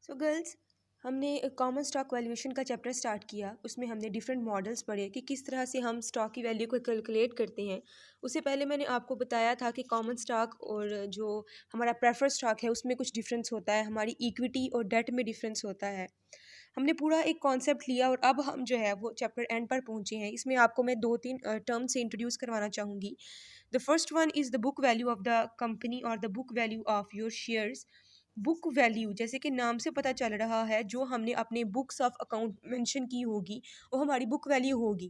So girls, हमने common stock valuation का chapter start किया। उसमें हमने डिफरेंट मॉडल्स पढ़े कि किस तरह से हम स्टॉक की वैल्यू को कैलकुलेट करते हैं। उससे पहले मैंने आपको बताया था कि कॉमन स्टॉक और जो हमारा प्रेफर्ड स्टॉक है उसमें कुछ डिफरेंस होता है, हमारी इक्विटी और डेट में डिफरेंस होता है। हमने पूरा एक कॉन्सेप्ट लिया और अब हम जो है वो चैप्टर एंड पर पहुंचे हैं। इसमें आपको मैं 2-3 टर्म से इंट्रोड्यूस करवाना चाहूँगी। The first one is the book value of the company और the book value of your shares. Book value जैसे कि नाम से पता चल रहा है, जो हमने अपने बुक्स ऑफ अकाउंट मेंशन की होगी वो हमारी बुक वैल्यू होगी।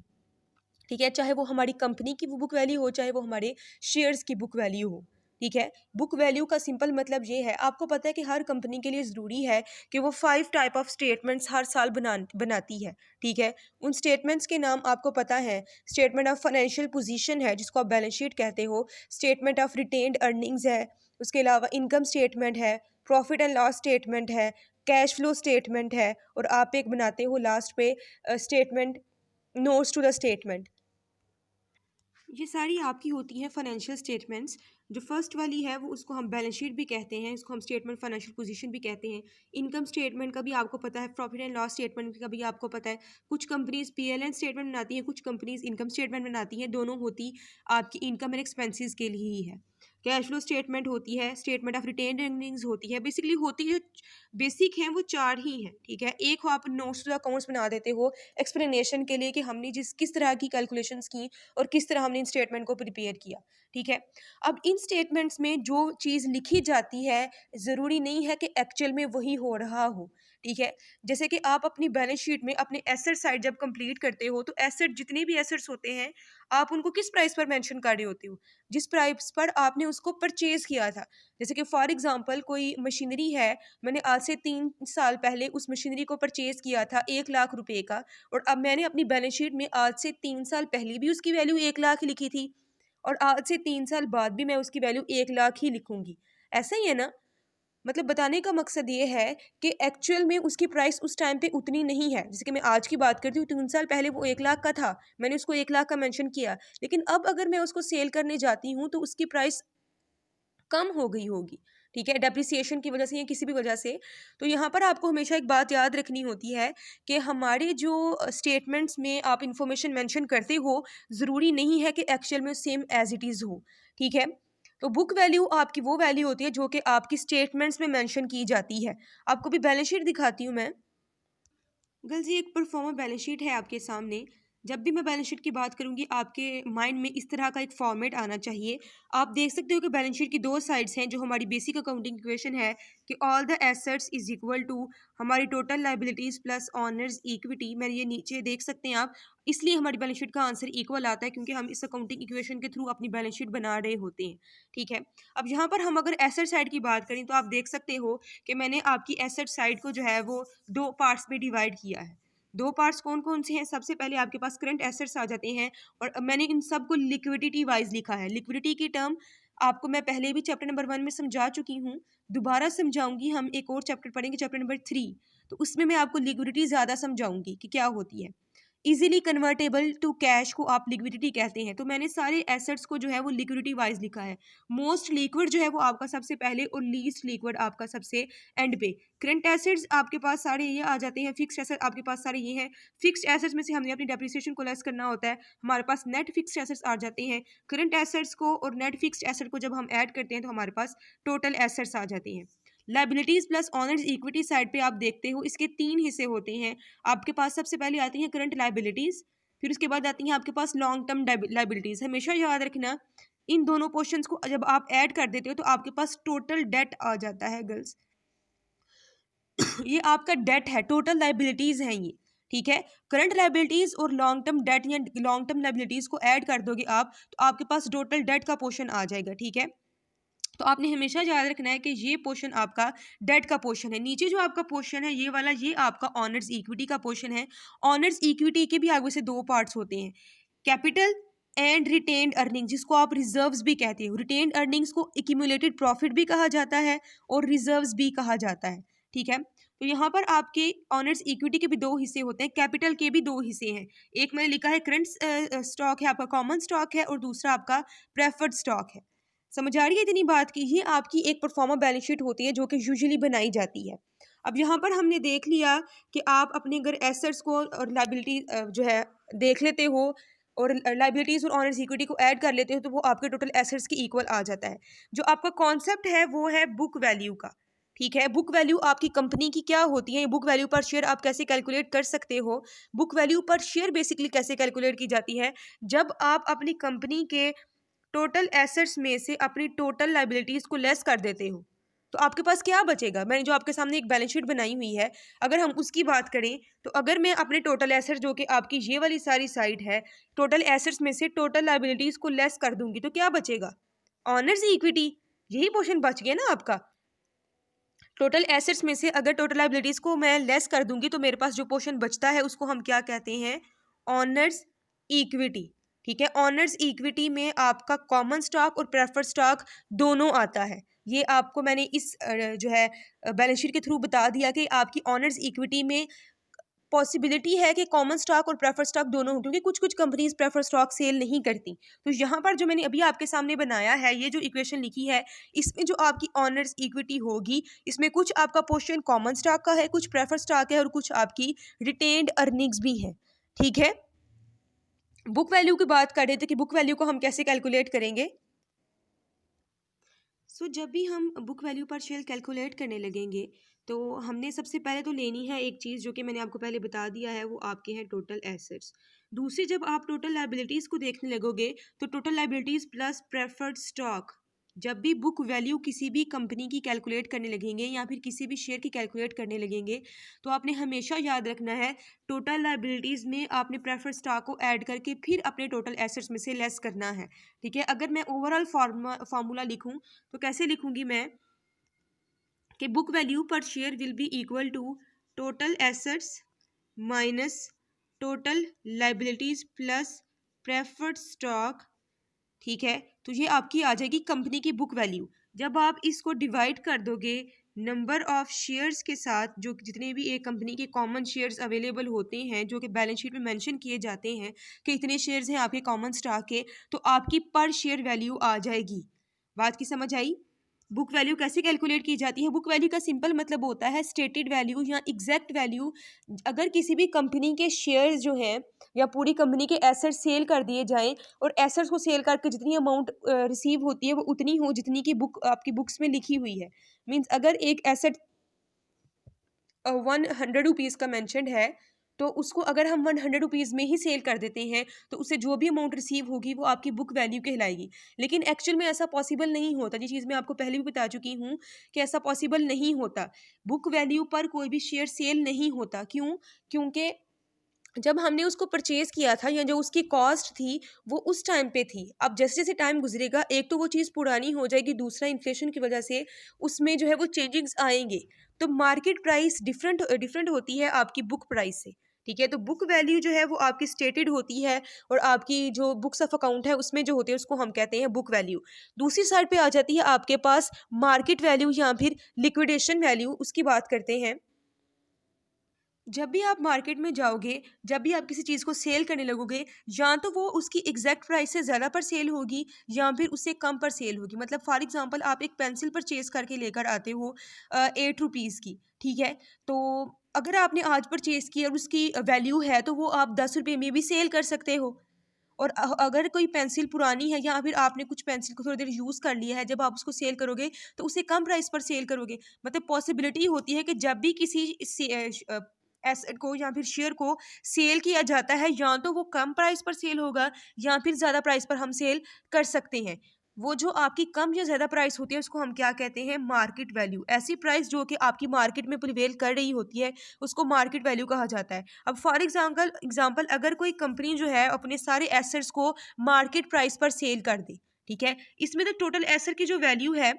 ठीक है, चाहे वो हमारी कंपनी की वो बुक वैल्यू हो, चाहे वो हमारे शेयर्स की बुक वैल्यू हो। ठीक है, बुक वैल्यू का सिंपल मतलब ये है, आपको पता है कि हर कंपनी के लिए ज़रूरी है कि वो 5 टाइप ऑफ स्टेटमेंट्स हर साल बनाती है। ठीक है, उन स्टेटमेंट्स के नाम आपको पता है। स्टेटमेंट ऑफ फाइनेंशियल पोजीशन है जिसको आप बैलेंस शीट कहते हो। स्टेटमेंट ऑफ रिटेन्ड अर्निंग्स है। उसके अलावा इनकम स्टेटमेंट है, प्रॉफिट एंड लॉस स्टेटमेंट है, कैश फ्लो स्टेटमेंट है, और आप एक बनाते हो लास्ट पे statement, notes to the statement. ये सारी आपकी होती हैं फाइनेंशियल स्टेटमेंट्स। जो फर्स्ट वाली है वो उसको हम बैलेंस शीट भी कहते हैं, इसको हम स्टेटमेंट फाइनेंशियल पोजीशन भी कहते हैं। इनकम स्टेटमेंट का भी आपको पता है, प्रॉफिट एंड लॉस स्टेटमेंट का भी आपको पता है। कुछ कंपनीज पीएलएन स्टेटमेंट बनाती हैं, कुछ कंपनीज इनकम स्टेटमेंट बनाती हैं। दोनों होती आपकी इनकम एंड एक्सपेंसेस के लिए ही है। कैश फ्लो स्टेटमेंट होती है, स्टेटमेंट ऑफ रिटेन्ड अर्निंग्स होती है। बेसिकली होती जो बेसिक हैं वो चार ही हैं। ठीक है, एक हो आप नोट्स टू अकाउंट्स बना देते हो एक्सप्लेनेशन के लिए कि हमने किस तरह की कैलकुलेशंस की और किस तरह हमने इन स्टेटमेंट को प्रिपेयर किया। ठीक है, अब इन स्टेटमेंट्स में जो चीज़ लिखी जाती है ज़रूरी नहीं है कि एक्चुअल में वही हो रहा हो। ठीक है, जैसे कि आप अपनी बैलेंस शीट में अपने एसेट साइड जब कंप्लीट करते हो तो एसेट, जितने भी एसेट्स होते हैं, आप उनको किस प्राइस पर मेंशन कर रहे होते हो? जिस प्राइस पर आपने उसको परचेज किया था। जैसे कि फॉर एग्जांपल कोई मशीनरी है, मैंने आज से 3 साल पहले उस मशीनरी को परचेज किया था 1 लाख रुपए का, और अब मैंने अपनी बैलेंस शीट में आज से 3 साल पहले भी उसकी वैल्यू 1 लाख ही लिखी थी, और आज से 3 साल बाद भी मैं उसकी वैल्यू 1 लाख ही लिखूंगी। ऐसा ही है ना? मतलब बताने का मकसद ये है कि एक्चुअल में उसकी प्राइस उस टाइम पे उतनी नहीं है। जैसे कि मैं आज की बात करती हूँ, 3 साल पहले वो 1 लाख का था, मैंने उसको 1 लाख का मेंशन किया, लेकिन अब अगर मैं उसको सेल करने जाती हूँ तो उसकी प्राइस कम हो गई होगी। ठीक है, डेप्रिसिएशन की वजह से या किसी भी वजह से। तो यहाँ पर आपको हमेशा एक बात याद रखनी होती है कि हमारे जो स्टेटमेंट्स में आप इंफॉर्मेशन मेंशन करते हो, ज़रूरी नहीं है कि एक्चुअल में सेम एज इट इज़ हो। ठीक है, तो बुक वैल्यू आपकी वो वैल्यू होती है जो कि आपकी स्टेटमेंट्स में मेंशन की जाती है। आपको भी बैलेंस शीट दिखाती हूँ मैं। गर्ल्स, ये एक परफॉर्मा बैलेंस शीट है आपके सामने। जब भी मैं बैलेंस शीट की बात करूंगी, आपके माइंड में इस तरह का एक फॉर्मेट आना चाहिए। आप देख सकते हो कि बैलेंस शीट की दो साइड्स हैं। जो हमारी बेसिक अकाउंटिंग इक्वेशन है कि all the assets is equal to हमारी total liabilities plus owners equity, मैं ये नीचे देख सकते हैं आप। इसलिए हमारी बैलेंस शीट का आंसर इक्वल आता है क्योंकि हम इस अकाउंटिंग इक्वेशन के थ्रू अपनी बैलेंस शीट बना रहे होते हैं। ठीक है, अब यहाँ पर हम अगर एसेट साइड की बात करें तो आप देख सकते हो कि मैंने आपकी एसेट साइड को जो है वो दो पार्ट्स में डिवाइड किया है। दो पार्ट्स कौन कौन से हैं? सबसे पहले आपके पास करंट एसेट्स आ जाते हैं, और मैंने इन सब को लिक्विडिटी वाइज लिखा है। लिक्विडिटी की टर्म आपको मैं पहले भी चैप्टर नंबर 1 में समझा चुकी हूँ, दोबारा समझाऊंगी। हम एक और चैप्टर पढ़ेंगे, चैप्टर नंबर 3, तो उसमें मैं आपको लिक्विडिटी ज़्यादा समझाऊंगी कि क्या होती है। इजीली कन्वर्टेबल टू कैश को आप लिक्विडिटी कहते हैं। तो मैंने सारे एसेट्स को जो है वो लिक्विडिटी वाइज लिखा है। मोस्ट लिक्विड जो है वो आपका सबसे पहले, और लीस्ट लिक्विड आपका सबसे एंड पे। करंट एसेट्स आपके पास सारे ये आ जाते हैं। फिक्स्ड एसेट आपके पास सारे ये हैं। फिक्स्ड एसेट्स में से हमने अपनी डेप्रिसिएशन को लेस करना होता है, हमारे पास नेट फिक्स्ड एसेट्स आ जाते हैं। करंट एसेट्स को और नेट फिक्स्ड एसेट को जब हम ऐड करते हैं तो हमारे पास टोटल एसेट्स आ जाते हैं। Liabilities plus owners equity side पे आप देखते हो इसके 3 हिस्से होते हैं। आपके पास सबसे पहले आती हैं करंट लाइबिलिटीज, फिर उसके बाद आती हैं आपके पास लॉन्ग टर्म लाइबिलिटीज। हमेशा याद रखना, इन दोनों पोर्शंस को जब आप ऐड कर देते हो तो आपके पास टोटल डेट आ जाता है गर्ल्स। ये आपका डेट है, टोटल लाइबिलिटीज हैं ये। ठीक है, करंट लाइबिलिटीज और लॉन्ग टर्म डेट या लॉन्ग टर्म लाइबिलिटीज को ऐड कर दोगे आप तो आपके पास टोटल डेट का पोर्शन आ जाएगा। ठीक है, तो आपने हमेशा याद रखना है कि ये पोर्शन आपका डेट का पोर्शन है। नीचे जो आपका पोर्शन है ये वाला, ये आपका ऑनर्स इक्विटी का पोर्शन है। ऑनर्स इक्विटी के भी आगे से दो पार्ट्स होते हैं, कैपिटल एंड रिटेन्ड अर्निंग, जिसको आप रिजर्व्स भी कहते हो। रिटेन्ड अर्निंग्स को एक्यूमुलेटेड प्रॉफिट भी कहा जाता है और रिजर्व्स भी कहा जाता है। ठीक है, तो यहाँ पर आपके ऑनर्स इक्विटी के भी दो हिस्से होते हैं, कैपिटल के भी दो हिस्से हैं। एक मैंने लिखा है करंट स्टॉक है आपका, कॉमन स्टॉक है, और दूसरा आपका प्रेफर्ड स्टॉक है। समझ आ रही है इतनी बात की? ये आपकी एक परफॉर्मा बैलेंस शीट होती है जो कि यूजुअली बनाई जाती है। अब यहाँ पर हमने देख लिया कि आप अपने अगर एसेट्स को और लाइबिलिटी जो है देख लेते हो और लाइबिलिटीज़ और ऑनर्स इक्विटी को ऐड कर लेते हो तो वो आपके टोटल एसेट्स के इक्वल आ जाता है। जो आपका कॉन्सेप्ट है वो है बुक वैल्यू का। ठीक है, बुक वैल्यू आपकी कंपनी की क्या होती है, बुक वैल्यू पर शेयर आप कैसे कैलकुलेट कर सकते हो। Book value per share basically कैसे कैलकुलेट की जाती है, जब आप अपनी कंपनी के टोटल एसेट्स में से अपनी टोटल लाइबिलिटीज़ को लेस कर देते हो तो आपके पास क्या बचेगा। मैंने जो आपके सामने एक बैलेंस शीट बनाई हुई है, अगर हम उसकी बात करें तो अगर मैं अपने टोटल एसेट्स जो कि आपकी ये वाली सारी साइड है, टोटल एसेट्स में से टोटल लाइबिलिटीज़ को लेस कर दूंगी तो क्या बचेगा, ऑनर्स इक्विटी। यही पोर्शन बच गया ना आपका। टोटल एसेट्स में से अगर टोटल लाइबिलिटीज़ को मैं लेस कर दूंगी तो मेरे पास जो पोर्शन बचता है उसको हम क्या कहते हैं, ऑनर्स इक्विटी। ठीक है, ऑनर्स इक्विटी में आपका कॉमन स्टॉक और प्रेफर्ड स्टॉक दोनों आता है। ये आपको मैंने इस जो है बैलेंस शीट के थ्रू बता दिया कि आपकी ऑनर्स इक्विटी में पॉसिबिलिटी है कि कॉमन स्टॉक और प्रेफर्ड स्टॉक दोनों हो, क्योंकि कुछ कुछ कंपनीज प्रेफर्ड स्टॉक सेल नहीं करती। तो यहाँ पर जो मैंने अभी आपके सामने बनाया है, ये जो इक्वेशन लिखी है, इसमें जो आपकी ऑनर्स इक्विटी होगी, इसमें कुछ आपका पोर्शन कॉमन स्टॉक का है, कुछ प्रेफर्ड स्टॉक है और कुछ आपकी रिटेन्ड अर्निंग्स भी है। ठीक है, बुक वैल्यू की बात कर रहे थे कि बुक वैल्यू को हम कैसे कैलकुलेट करेंगे। जब भी हम book value per share calculate करने लगेंगे तो हमने सबसे पहले तो लेनी है एक चीज़ जो कि मैंने आपको पहले बता दिया है, वो आपके हैं टोटल एसेट्स। दूसरी, जब आप टोटल लाइबिलिटीज़ को देखने लगोगे तो total liabilities plus preferred stock, जब भी बुक वैल्यू किसी भी कंपनी की कैलकुलेट करने लगेंगे या फिर किसी भी शेयर की कैलकुलेट करने लगेंगे तो आपने हमेशा याद रखना है टोटल लाइबिलिटीज़ में आपने प्रेफर्ड स्टॉक को ऐड करके फिर अपने टोटल एसेट्स में से लेस करना है। ठीक है, अगर मैं ओवरऑल फार्मूला लिखूं तो कैसे लिखूंगी मैं कि book value per share will be equal to total assets minus total liabilities plus preferred stock. ठीक है, तो ये आपकी आ जाएगी कंपनी की बुक वैल्यू। जब आप इसको डिवाइड कर दोगे नंबर ऑफ शेयर्स के साथ, जो जितने भी एक कंपनी के कॉमन शेयर्स अवेलेबल होते हैं जो कि बैलेंस शीट में मेंशन किए जाते हैं कि इतने शेयर्स हैं आपके कॉमन स्टॉक के, तो आपकी पर शेयर वैल्यू आ जाएगी। बात की समझ आई। बुक वैल्यू कैसे कैलकुलेट की जाती है, बुक वैल्यू का सिंपल मतलब होता है स्टेटेड वैल्यू या एग्जैक्ट वैल्यू। अगर किसी भी कंपनी के शेयर्स जो हैं या पूरी कंपनी के एसेट्स सेल कर दिए जाएं और एसेट्स को सेल करके जितनी अमाउंट रिसीव होती है वो उतनी हो जितनी की बुक आपकी बुक्स में लिखी हुई है। मीन्स अगर एक एसेट 100 रुपीज़ का मैंशनड है तो उसको अगर हम 100 रुपीज़ में ही सेल कर देते हैं तो उससे जो भी अमाउंट रिसीव होगी वो आपकी बुक वैल्यू कहलाएगी। लेकिन एक्चुअल में ऐसा पॉसिबल नहीं होता। ये चीज़ मैं आपको पहले भी बता चुकी हूँ कि ऐसा पॉसिबल नहीं होता। बुक वैल्यू पर कोई भी शेयर सेल नहीं होता। क्यों? क्योंकि जब हमने उसको परचेज किया था या जो उसकी कॉस्ट थी वो उस टाइम पे थी। अब जैसे जैसे टाइम गुजरेगा एक तो वो चीज़ पुरानी हो जाएगी, दूसरा इन्फ्लेशन की वजह से उसमें जो है वो चेंजिंग्स आएंगे। तो मार्केट प्राइस डिफरेंट होती है आपकी बुक प्राइस से। ठीक है, तो बुक वैल्यू जो है वो आपकी स्टेटेड होती है और आपकी जो बुक्स ऑफ अकाउंट है उसमें जो होती है उसको हम कहते हैं बुक वैल्यू। दूसरी साइड पे आ जाती है आपके पास मार्केट वैल्यू या फिर लिक्विडेशन वैल्यू। उसकी बात करते हैं। जब भी आप मार्केट में जाओगे, जब भी आप किसी चीज़ को सेल करने लगोगे, या तो वो उसकी एग्जैक्ट प्राइस से ज़्यादा पर सेल होगी या फिर उससे कम पर सेल होगी। मतलब फॉर एग्जांपल आप एक पेंसिल परचेज करके लेकर आते हो 8 रुपीज़ की। ठीक है, तो अगर आपने आज परचेज की और उसकी वैल्यू है तो वो आप 10 रुपये में भी सेल कर सकते हो। और अगर कोई पेंसिल पुरानी है या फिर आपने कुछ पेंसिल को थोड़ी देर यूज़ कर लिया है, जब आप उसको सेल करोगे तो उसे कम प्राइस पर सेल करोगे। मतलब पॉसिबिलिटी होती है कि जब भी किसी एसेट को या फिर शेयर को सेल किया जाता है या तो वो कम प्राइस पर सेल होगा या फिर ज़्यादा प्राइस पर हम सेल कर सकते हैं। वो जो आपकी कम या ज़्यादा प्राइस होती है उसको हम क्या कहते हैं, मार्केट वैल्यू। ऐसी प्राइस जो कि आपकी मार्केट में प्रिवेल कर रही होती है उसको मार्केट वैल्यू कहा जाता है। अब फॉर एग्जाम्पल अगर कोई कंपनी जो है अपने सारे एसेट्स को मार्केट प्राइस पर सेल कर दे, ठीक है, इसमें तो टोटल एसेट की जो वैल्यू है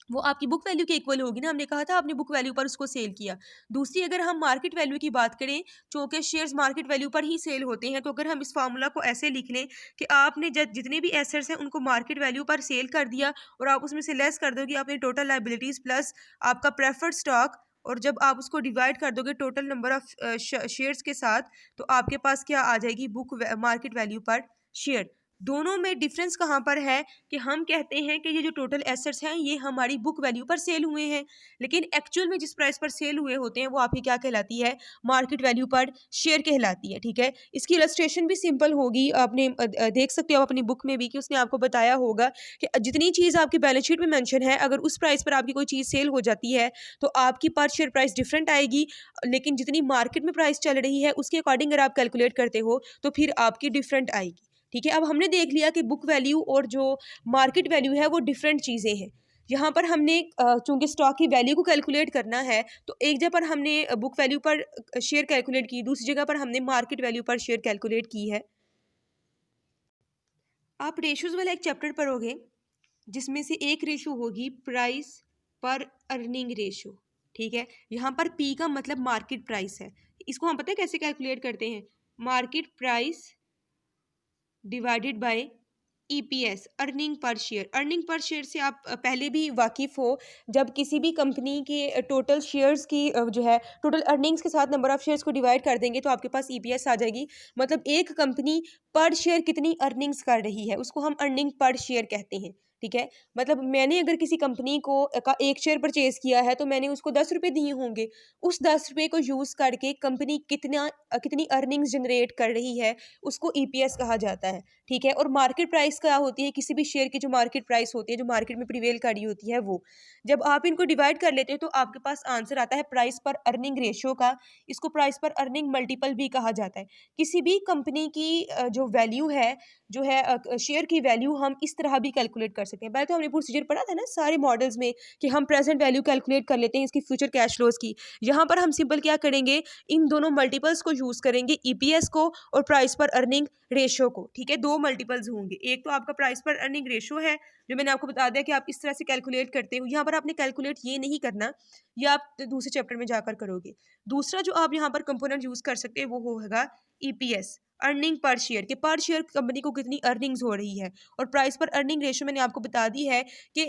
वो आपकी बुक वैल्यू के इक्वल होगी ना। हमने कहा था आपने बुक वैल्यू पर उसको सेल किया। दूसरी, अगर हम मार्केट वैल्यू की बात करें, चूंकि शेयर्स मार्केट वैल्यू पर ही सेल होते हैं, तो अगर हम इस फार्मूला को ऐसे लिख लें कि आपने जितने भी एसेट्स हैं उनको मार्केट वैल्यू पर सेल कर दिया और आप उसमें से लेस कर दोगे अपनी टोटल लाइबिलिटीज प्लस आपका प्रेफर्ड स्टॉक, और जब आप उसको डिवाइड कर दोगे टोटल नंबर ऑफ शेयर्स के साथ, तो आपके पास क्या आ जाएगी, book market value per share. दोनों में डिफरेंस कहाँ पर है कि हम कहते हैं कि ये जो टोटल एसेट्स हैं ये हमारी बुक वैल्यू पर सेल हुए हैं, लेकिन एक्चुअल में जिस प्राइस पर सेल हुए होते हैं वो आपकी क्या कहलाती है, मार्केट वैल्यू पर शेयर कहलाती है। ठीक है, इसकी इलस्ट्रेशन भी सिंपल होगी, आपने देख सकते हो अपनी बुक में भी कि उसने आपको बताया होगा कि जितनी चीज़ आपकी बैलेंस शीट में मेंशन है, अगर उस प्राइस पर आपकी कोई चीज़ सेल हो जाती है तो आपकी पर शेयर प्राइस डिफरेंट आएगी, लेकिन जितनी मार्केट में प्राइस चल रही है उसके अकॉर्डिंग अगर आप कैलकुलेट करते हो तो फिर आपकी डिफरेंट आएगी। ठीक है, अब हमने देख लिया कि बुक वैल्यू और जो मार्केट वैल्यू है वो डिफरेंट चीज़ें हैं। यहाँ पर हमने चूंकि स्टॉक की वैल्यू को कैलकुलेट करना है तो एक जगह पर हमने book value per share calculate की, दूसरी जगह पर हमने market value per share calculate की है। आप रेशोज वाला एक चैप्टर पढ़ोगे जिसमें से एक रेशो होगी प्राइस पर अर्निंग रेशो। ठीक है, यहाँ पर पी का मतलब मार्केट प्राइस है, इसको हम पता है कैसे कैलकुलेट करते हैं, market price divided bye EPS, earning per share. Earning per share से आप पहले भी वाकिफ़ हो, जब किसी भी कंपनी के टोटल शेयर्स की जो है टोटल अर्निंग्स के साथ नंबर ऑफ शेयर्स को डिवाइड कर देंगे तो आपके पास ईपीएस आ जाएगी। मतलब एक कंपनी पर शेयर कितनी अर्निंग्स कर रही है उसको हम अर्निंग पर शेयर कहते हैं। ठीक है, मतलब मैंने अगर किसी कंपनी को का एक शेयर परचेज किया है तो मैंने उसको 10 रुपये दिए होंगे, उस 10 रुपये को यूज़ करके कंपनी कितनी अर्निंग्स जनरेट कर रही है उसको ईपीएस कहा जाता है। ठीक है, और मार्केट प्राइस क्या होती है, किसी भी शेयर की जो मार्केट प्राइस होती है, जो मार्केट में प्रिवेल कर रही होती है वो। जब आप इनको डिवाइड कर लेते हो तो आपके पास आंसर आता है प्राइस पर अर्निंग रेशियो का। इसको प्राइस पर अर्निंग मल्टीपल भी कहा जाता है। किसी भी कंपनी की जो वैल्यू है, जो है शेयर की वैल्यू हम इस तरह भी कैलकुलेट कर सकते हैं। पहले तो हमने प्रोसीजर पढ़ा था ना सारे मॉडल्स में कि हम प्रेजेंट वैल्यू कैलकुलेट कर लेते हैं इसकी फ्यूचर कैश फ्लोज की। यहाँ पर हम सिंपल क्या करेंगे, इन दोनों मल्टीपल्स को यूज़ करेंगे, ईपीएस को और प्राइस पर अर्निंग रेशो को। ठीक है, दो मल्टीपल्स होंगे, एक तो आपका प्राइस पर अर्निंग रेशो है जो मैंने आपको बता दिया कि आप इस तरह से कैलकुलेट करते हो। यहाँ पर आपने कैलकुलेट ये नहीं करना, ये आप दूसरे चैप्टर में जाकर करोगे। दूसरा जो आप यहाँ पर कंपोनेंट यूज कर सकते हैं वो होगा ईपीएस, अर्निंग पर शेयर, के पर शेयर कंपनी को कितनी अर्निंग्स हो रही है। और प्राइस पर अर्निंग रेशो मैंने आपको बता दी है कि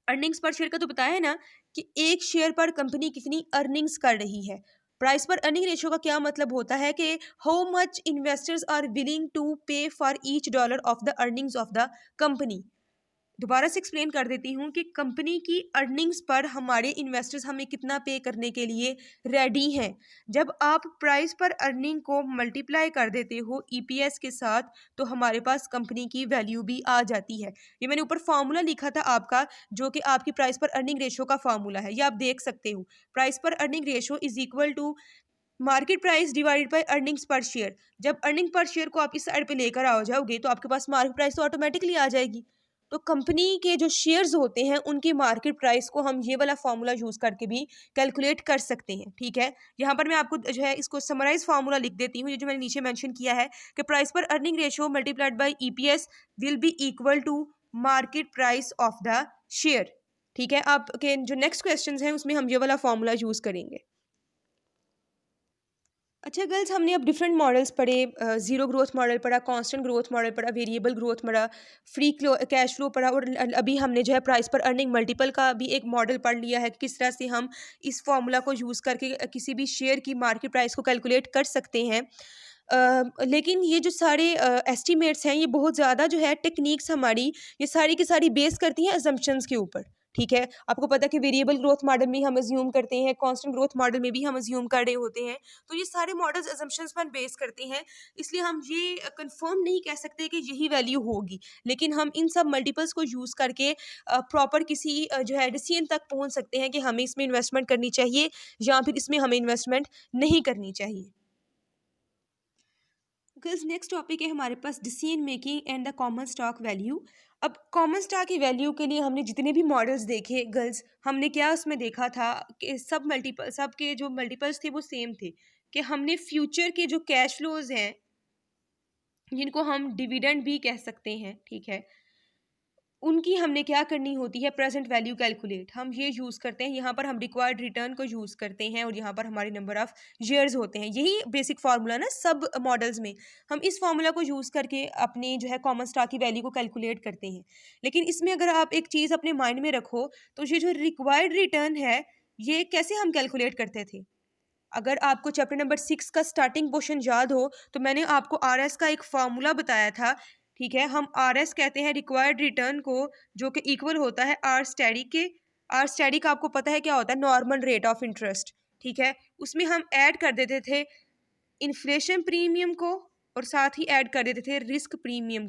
अर्निंग्स पर शेयर का तो बताया है ना कि एक शेयर पर कंपनी कितनी अर्निंग्स कर रही है। प्राइस पर अर्निंग रेशियो का क्या मतलब होता है कि how much investors are willing to pay for each dollar of the earnings of the company. दोबारा से एक्सप्लेन कर देती हूँ कि कंपनी की अर्निंग्स पर हमारे इन्वेस्टर्स हमें कितना पे करने के लिए रेडी हैं। जब आप प्राइस पर अर्निंग को मल्टीप्लाई कर देते हो ईपीएस के साथ तो हमारे पास कंपनी की वैल्यू भी आ जाती है। ये मैंने ऊपर फार्मूला लिखा था आपका, जो कि आपकी प्राइस पर अर्निंग रेशो का फार्मूला है, ये आप देख सकते हो। Price per earning ratio is equal to market price divided by earnings per share. जब अर्निंग पर शेयर को आप इस साइड पे लेकर आ जाओगे तो आपके पास मार्केट प्राइस तो ऑटोमेटिकली आ जाएगी। तो कंपनी के जो शेयर्स होते हैं उनकी मार्केट प्राइस को हम ये वाला फार्मूला यूज करके भी कैलकुलेट कर सकते हैं। ठीक है, यहाँ पर मैं आपको जो है इसको समराइज फार्मूला लिख देती हूँ, ये जो मैंने नीचे मेंशन किया है कि price per earning ratio multiplied by EPS will be equal to market price of the share. ठीक है, आपके जो नेक्स्ट क्वेश्चन हैं उसमें हम ये वाला फार्मूला यूज करेंगे। अच्छा गर्ल्स, हमने अब डिफरेंट मॉडल्स पढ़े, ज़ीरो ग्रोथ मॉडल पढ़ा, कांस्टेंट ग्रोथ मॉडल पढ़ा, वेरिएबल ग्रोथ पढ़ा, फ्री कैश फ्लो पढ़ा, और अभी हमने जो है प्राइस पर अर्निंग मल्टीपल का भी एक मॉडल पढ़ लिया है कि किस तरह से हम इस फॉर्मूला को यूज़ करके किसी भी शेयर की मार्केट प्राइस को कैलकुलेट कर सकते हैं। लेकिन ये जो सारे एस्टिमेट्स हैं ये बहुत ज़्यादा जो है टेक्निक्स हमारी ये सारी की सारी बेस करती हैं असम्पशंस के ऊपर। ठीक है, आपको पता है कि वेरिएबल ग्रोथ मॉडल में हम अज्यूम करते हैं, कांस्टेंट ग्रोथ मॉडल में भी हम अज्यूम कर रहे होते हैं। तो ये सारे मॉडल्स असम्पशंस पर बेस करते हैं, इसलिए हम ये कंफर्म नहीं कह सकते कि यही वैल्यू होगी, लेकिन हम इन सब मल्टीपल्स को यूज़ करके प्रॉपर किसी जो है डिसीजन तक पहुंच सकते हैं कि हमें इसमें इन्वेस्टमेंट करनी चाहिए या फिर इसमें हमें इन्वेस्टमेंट नहीं करनी चाहिए। गर्ल्स, नेक्स्ट टॉपिक है हमारे पास decision making and the common stock value. अब कॉमन स्टॉक की वैल्यू के लिए हमने जितने भी मॉडल्स देखे गर्ल्स, हमने क्या उसमें देखा था कि सब के जो मल्टीपल्स थे वो सेम थे, कि हमने फ्यूचर के जो कैश फ्लोज हैं जिनको हम डिविडेंड भी कह सकते हैं, ठीक है, उनकी हमने क्या करनी होती है, प्रेजेंट वैल्यू कैलकुलेट हम ये यूज़ करते हैं। यहाँ पर हम रिक्वायर्ड रिटर्न को यूज़ करते हैं और यहाँ पर हमारे नंबर ऑफ ईयर्स होते हैं। यही बेसिक फार्मूला ना सब मॉडल्स में, हम इस फार्मूला को यूज़ करके अपनी जो है कॉमन स्टॉक की वैल्यू को कैलकुलेट करते हैं। लेकिन इसमें अगर आप एक चीज़ अपने माइंड में रखो तो ये जो रिक्वायर्ड रिटर्न है ये कैसे हम कैलकुलेट करते थे। अगर आपको चैप्टर नंबर 6 का स्टार्टिंग पोर्शन याद हो तो मैंने आपको आरएस का एक फार्मूला बताया था। ठीक है। हम आर एस कहते हैं रिक्वायर्ड रिटर्न को, जो कि इक्वल होता है आर स्टडी के। आर स्टडी का आपको पता है क्या होता है, नॉर्मल रेट ऑफ इंटरेस्ट। ठीक है, उसमें हम ऐड कर देते थे इन्फ्लेशन प्रीमियम को और साथ ही ऐड कर देते थे रिस्क प्रीमियम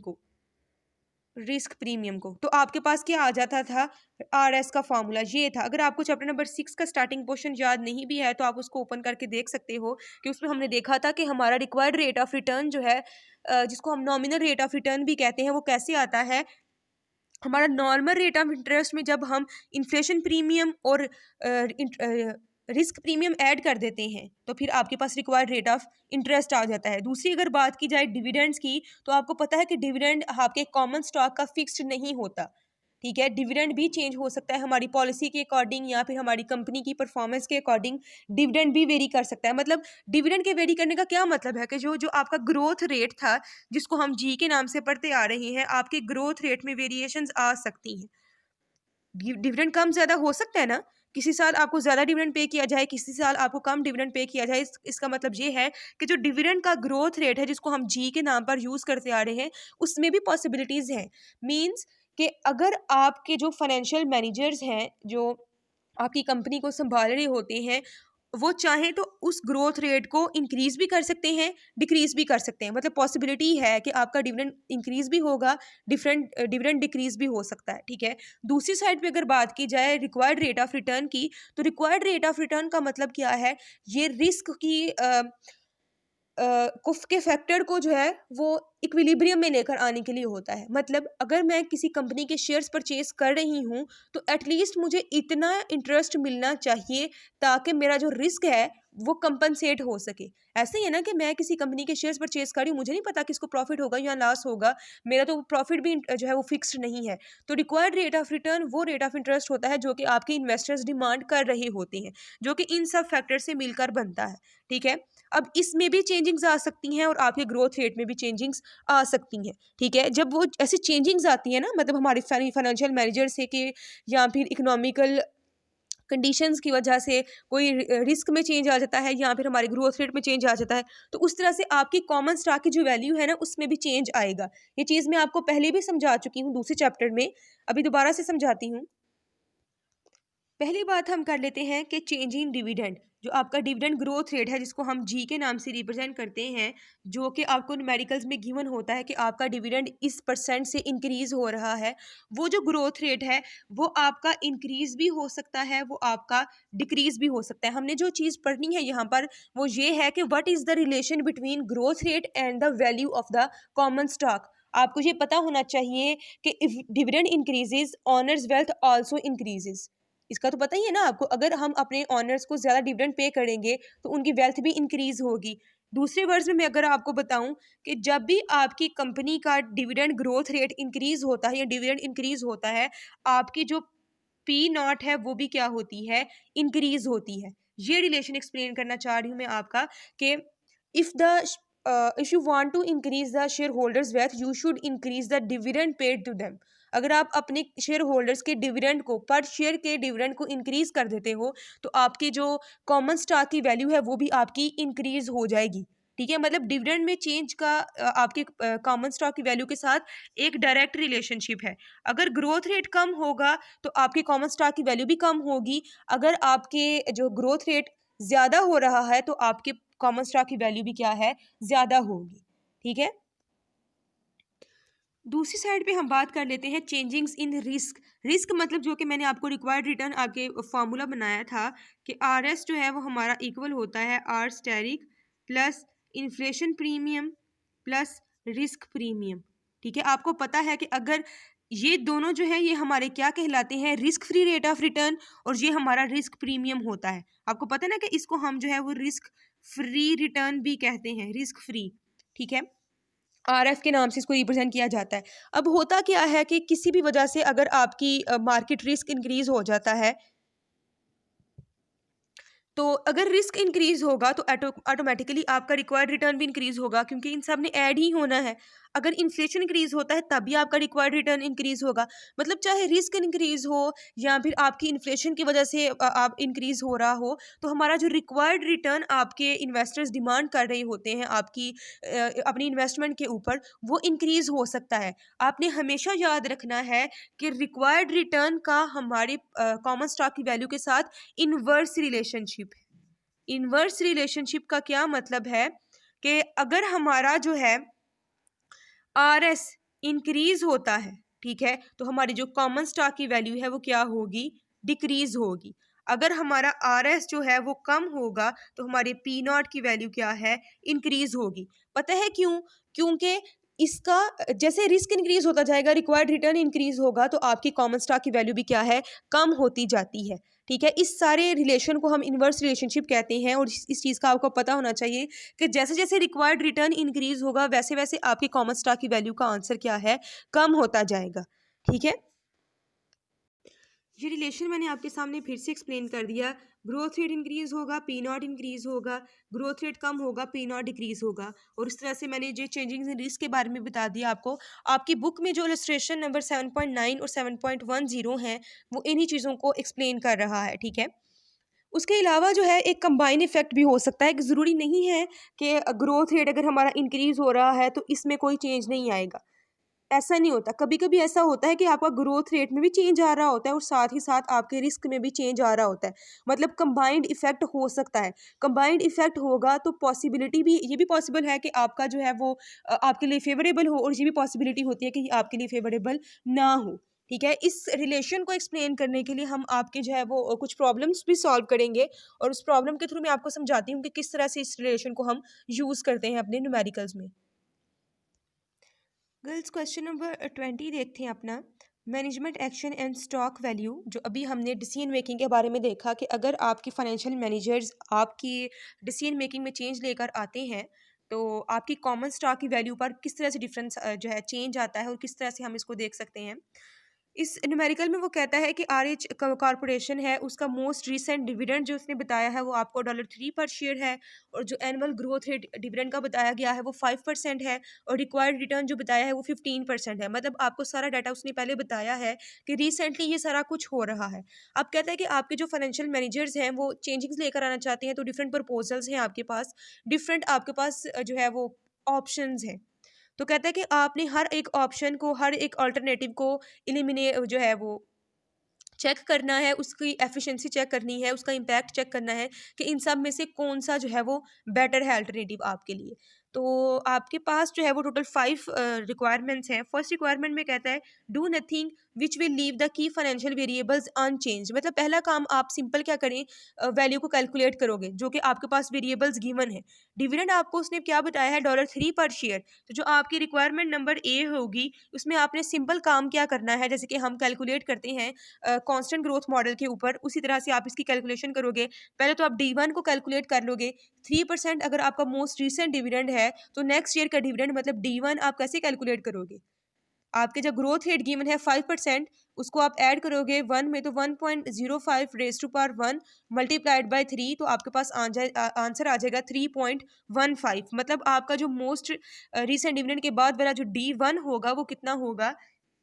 को। तो आपके पास क्या आ जाता था, आर एस का फॉर्मूला ये था। अगर आपको चैप्टर नंबर 6 का स्टार्टिंग पोर्शन याद नहीं भी है तो आप उसको ओपन करके देख सकते हो कि उसमें हमने देखा था कि हमारा रिक्वायर्ड रेट ऑफ रिटर्न जो है, जिसको हम नॉमिनल रेट ऑफ रिटर्न भी कहते हैं, वो कैसे आता है। हमारा नॉर्मल रेट ऑफ इंटरेस्ट में जब हम इन्फ्लेशन प्रीमियम और रिस्क प्रीमियम ऐड कर देते हैं तो फिर आपके पास रिक्वायर्ड रेट ऑफ इंटरेस्ट आ जाता है। दूसरी अगर बात की जाए डिविडेंड्स की, तो आपको पता है कि डिविडेंड आपके कॉमन स्टॉक का फिक्स्ड नहीं होता। ठीक है, डिविडेंड भी चेंज हो सकता है हमारी पॉलिसी के अकॉर्डिंग या फिर हमारी कंपनी की परफॉर्मेंस के अकॉर्डिंग डिविडेंड भी वेरी कर सकता है। मतलब डिविडेंड के वेरी करने का क्या मतलब है कि जो जो आपका ग्रोथ रेट था, जिसको हम जी के नाम से पढ़ते आ रहे हैं, आपके ग्रोथ रेट में वेरिएशंस आ सकती हैं। डिविडेंड कम ज़्यादा हो सकता है ना, किसी साल आपको ज़्यादा डिविडेंड पे किया जाए, किसी साल आपको कम डिविडेंड पे किया जाए। इसका मतलब ये है कि जो डिविडेंड का ग्रोथ रेट है, जिसको हम जी के नाम पर यूज़ करते आ रहे हैं, उसमें भी पॉसिबिलिटीज़ हैं। मीन्स कि अगर आपके जो फाइनेंशियल मैनेजर्स हैं, जो आपकी कंपनी को संभाल रहे होते हैं, वो चाहें तो उस ग्रोथ रेट को इंक्रीज भी कर सकते हैं, डिक्रीज भी कर सकते हैं। मतलब पॉसिबिलिटी है कि आपका डिविडेंड इंक्रीज भी होगा, डिविडेंड डिक्रीज भी हो सकता है। ठीक है, दूसरी साइड पे अगर बात की जाए रिक्वायर्ड रेट ऑफ रिटर्न की, तो रिक्वायर्ड रेट ऑफ रिटर्न का मतलब क्या है, ये रिस्क की कुफ के फैक्टर को जो है वो इक्विलिब्रियम में लेकर आने के लिए होता है। मतलब अगर मैं किसी कंपनी के शेयर्स परचेज कर रही हूँ तो एटलीस्ट मुझे इतना इंटरेस्ट मिलना चाहिए ताकि मेरा जो रिस्क है वो कंपनसेट हो सके। ऐसे ही है ना कि मैं किसी कंपनी के शेयर्स परचेज कर रही हूँ, मुझे नहीं पता कि इसको प्रॉफिट होगा या लॉस होगा, मेरा तो प्रॉफिट भी जो है वो फिक्स्ड नहीं है। तो रिक्वायर्ड रेट ऑफ रिटर्न वो रेट ऑफ इंटरेस्ट होता है जो कि आपके इन्वेस्टर्स डिमांड कर रहे होते हैं, जो कि इन सब फैक्टर से मिलकर बनता है। ठीक है, अब इसमें भी चेंजिंग्स आ सकती हैं और आपके ग्रोथ रेट में भी चेंजिंग्स आ सकती हैं। ठीक है, जब वो ऐसी चेंजिंग्स आती हैं ना, मतलब हमारे फाइनेंशियल मैनेजर से कि या फिर इकोनॉमिकल कंडीशंस की वजह से कोई रिस्क में चेंज आ जाता है या फिर हमारे ग्रोथ रेट में चेंज आ जाता है, तो उस तरह से आपकी कॉमन स्टॉक की जो वैल्यू है ना, उसमें भी चेंज आएगा। ये चीज़ मैं आपको पहले भी समझा चुकी हूँ दूसरे चैप्टर में, अभी दोबारा से समझाती हूँ। पहली बात हम कर लेते हैं कि चेंजिंग डिविडेंड, जो आपका डिविडेंड ग्रोथ रेट है, जिसको हम जी के नाम से रिप्रेजेंट करते हैं, जो कि आपको न्यूमेरिकल्स में गिवन होता है कि आपका डिविडेंड इस परसेंट से इंक्रीज हो रहा है। वो जो ग्रोथ रेट है वो आपका इंक्रीज भी हो सकता है, वो आपका डिक्रीज भी हो सकता है। हमने जो चीज़ पढ़नी है यहाँ पर वो ये है कि what is the relation between growth rate and the value of the common stock. आपको ये पता होना चाहिए कि if dividend increases honours wealth also increases. इसका तो पता ही है ना आपको, अगर हम अपने ऑनर्स को ज़्यादा डिविडेंड पे करेंगे तो उनकी वेल्थ भी इंक्रीज होगी। दूसरे वर्ड्स में मैं अगर आपको बताऊं कि जब भी आपकी कंपनी का डिविडेंड ग्रोथ रेट इंक्रीज होता है या डिविडेंड इंक्रीज होता है, आपकी जो पी नॉट है वो भी क्या होती है, इंक्रीज होती है। ये रिलेशन एक्सप्लेन करना चाह रही हूँ मैं आपका कि if the if you want to increase the share holders wealth you should increase the dividend paid to them. अगर आप अपने शेयर होल्डर्स के डिविडेंड को, पर शेयर के डिविडेंड को इंक्रीज कर देते हो, तो आपकी जो कॉमन स्टॉक की वैल्यू है वो भी आपकी इंक्रीज हो जाएगी। ठीक है, मतलब डिविडेंड में चेंज का आपके कॉमन स्टॉक की वैल्यू के साथ एक डायरेक्ट रिलेशनशिप है। अगर ग्रोथ रेट कम होगा तो आपके कॉमन स्टॉक की वैल्यू भी कम होगी। अगर आपके जो ग्रोथ रेट ज़्यादा हो रहा है तो आपके कॉमन स्टॉक की वैल्यू भी क्या है, ज़्यादा होगी। ठीक है, दूसरी साइड पे हम बात कर लेते हैं चेंजिंग्स इन रिस्क। रिस्क मतलब जो कि मैंने आपको रिक्वायर्ड रिटर्न आगे फॉर्मूला बनाया था कि आर एस जो है वो हमारा इक्वल होता है R asterisk plus inflation premium plus risk premium. ठीक है, आपको पता है कि अगर ये दोनों जो है ये हमारे क्या कहलाते हैं, risk free rate of return, और ये हमारा रिस्क प्रीमियम होता है। आपको पता है ना कि इसको हम जो है वो रिस्क फ्री रिटर्न भी कहते हैं, रिस्क फ्री। ठीक है, आरएफ के नाम से इसको रिप्रेजेंट किया जाता है। अब होता क्या है कि किसी भी वजह से अगर आपकी मार्केट रिस्क इंक्रीज हो जाता है, तो अगर रिस्क इंक्रीज होगा तो ऑटोमेटिकली आपका रिक्वायर्ड रिटर्न भी इंक्रीज होगा, क्योंकि इन सब ने ऐड ही होना है। अगर इन्फ्लेशन इंक्रीज होता है तभी आपका रिक्वायर्ड रिटर्न इंक्रीज होगा। मतलब चाहे रिस्क इंक्रीज हो या फिर आपकी इन्फ्लेशन की वजह से आप इंक्रीज हो रहा हो, तो हमारा जो रिक्वायर्ड रिटर्न आपके इन्वेस्टर्स डिमांड कर रहे होते हैं आपकी अपनी इन्वेस्टमेंट के ऊपर, वो इंक्रीज हो सकता है। आपने हमेशा याद रखना है कि रिक्वायर्ड रिटर्न का हमारे कॉमन स्टॉक की वैल्यू के साथ इनवर्स रिलेशनशिप है। इनवर्स रिलेशनशिप का क्या मतलब है कि अगर हमारा जो है आरएस इंक्रीज होता है, ठीक है, तो हमारी जो कॉमन स्टॉक की वैल्यू है वो क्या होगी, डिक्रीज होगी। अगर हमारा आरएस जो है वो कम होगा तो हमारी पी नॉट की वैल्यू क्या है, इंक्रीज होगी। पता है क्यों? क्योंकि इसका जैसे रिस्क इंक्रीज होता जाएगा, रिक्वायर्ड रिटर्न इंक्रीज होगा, तो आपकी कॉमन स्टॉक की वैल्यू भी क्या है, कम होती जाती है। ठीक है, इस सारे रिलेशन को हम इनवर्स रिलेशनशिप कहते हैं। और इस चीज़ का आपको पता होना चाहिए कि जैसे जैसे रिक्वायर्ड रिटर्न इंक्रीज होगा वैसे वैसे आपकी कॉमन स्टॉक की वैल्यू का आंसर क्या है, कम होता जाएगा। ठीक है, ये रिलेशन मैंने आपके सामने फिर से एक्सप्लेन कर दिया। ग्रोथ रेट इंक्रीज होगा, पी नॉट इंक्रीज होगा, ग्रोथ रेट कम होगा, पी नॉट डिक्रीज होगा। और इस तरह से मैंने जो चेंजिंग इन रिस्क के बारे में बता दिया आपको। आपकी बुक में जो इलस्ट्रेशन नंबर 7.9 और 7.10 है वो इन्हीं चीज़ों को एक्सप्लेन कर रहा है। ठीक है, उसके अलावा जो है एक कंबाइन इफेक्ट भी हो सकता है कि ज़रूरी नहीं है कि ग्रोथ रेट अगर हमारा इंक्रीज हो रहा है तो इसमें कोई चेंज नहीं आएगा। ऐसा नहीं होता। कभी कभी ऐसा होता है कि आपका ग्रोथ रेट में भी चेंज आ रहा होता है और साथ ही साथ आपके रिस्क में भी चेंज आ रहा होता है। मतलब कंबाइंड इफेक्ट हो सकता है। कंबाइंड इफेक्ट होगा तो पॉसिबिलिटी भी, ये भी पॉसिबल है कि आपका जो है वो आपके लिए फेवरेबल हो, और ये भी पॉसिबिलिटी होती है कि आपके लिए फेवरेबल ना हो। ठीक है, इस रिलेशन को एक्सप्लेन करने के लिए हम आपके जो है वो कुछ प्रॉब्लम्स भी सॉल्व करेंगे, और उस प्रॉब्लम के थ्रू मैं आपको समझाती हूँ कि किस तरह से इस रिलेशन को हम यूज़ करते हैं अपने न्यूमेरिकल्स में। गर्ल्स, क्वेश्चन नंबर 20 देखते हैं अपना। Management action and stock value, जो अभी हमने डिसीजन मेकिंग के बारे में देखा कि अगर आपकी फाइनेंशियल मैनेजर्स आपकी डिसीजन मेकिंग में चेंज लेकर आते हैं तो आपकी कॉमन स्टॉक की वैल्यू पर किस तरह से डिफरेंस जो है चेंज आता है, और किस तरह से हम इसको देख सकते हैं। इस न्यूमेरिकल में वो कहता है कि RH कॉरपोरेशन है, उसका मोस्ट रीसेंट डिविडेंड जो उसने बताया है वो आपको $3 पर शेयर है, और जो एनुअल ग्रोथ रेट डिविडेंड का बताया गया है वो 5% है, और रिक्वायर्ड रिटर्न जो बताया है वो 15% है। मतलब आपको सारा डाटा उसने पहले बताया है कि रिसेंटली ये सारा कुछ हो रहा है। अब कहता है कि आपके जो फाइनेंशियल मैनेजर्स हैं वो चेंजिंग्स लेकर आना चाहते हैं, तो डिफरेंट प्रपोजल्स हैं आपके पास, डिफरेंट आपके पास जो है वो ऑप्शंस हैं। तो कहता है कि आपने हर एक ऑप्शन को, हर एक अल्टरनेटिव को इलिमिनेट जो है वो चेक करना है, उसकी एफिशिएंसी चेक करनी है, उसका इम्पैक्ट चेक करना है कि इन सब में से कौन सा जो है वो बेटर है अल्टरनेटिव आपके लिए। तो आपके पास जो है वो टोटल 5 रिक्वायरमेंट्स हैं। फर्स्ट रिक्वायरमेंट में कहता है do nothing which will leave the key financial variables unchanged. मतलब पहला काम आप सिंपल क्या करें, वैल्यू को कैलकुलेट करोगे जो कि आपके पास वेरिएबल्स गिवन है। डिविडेंड आपको उसने क्या बताया है, $3 पर शेयर। तो जो आपकी रिक्वायरमेंट नंबर ए होगी उसमें आपने सिंपल काम क्या करना है, जैसे कि हम कैलकुलेट करते हैं कांस्टेंट ग्रोथ मॉडल के ऊपर, उसी तरह से आप इसकी कैलकुलेशन करोगे। पहले तो आप D1 को कैलकुलेट कर लोगे। 3% अगर आपका मोस्ट रिसेंट डिविडेंड है तो नेक्स्ट ईयर का डिविडेंड मतलब D1 आप कैसे कैलकुलेट करोगे। आपके जब ग्रोथ रेट गिवन है 5%, उसको आप ऐड करोगे 1 में तो 1.05 raise to power 1 multiplied by 3, तो आपके पास आंसर आ जाएगा 3.15। मतलब आपका जो मोस्ट रिसेंट डिविडेंड के बाद वाला जो D1 होगा वो कितना होगा,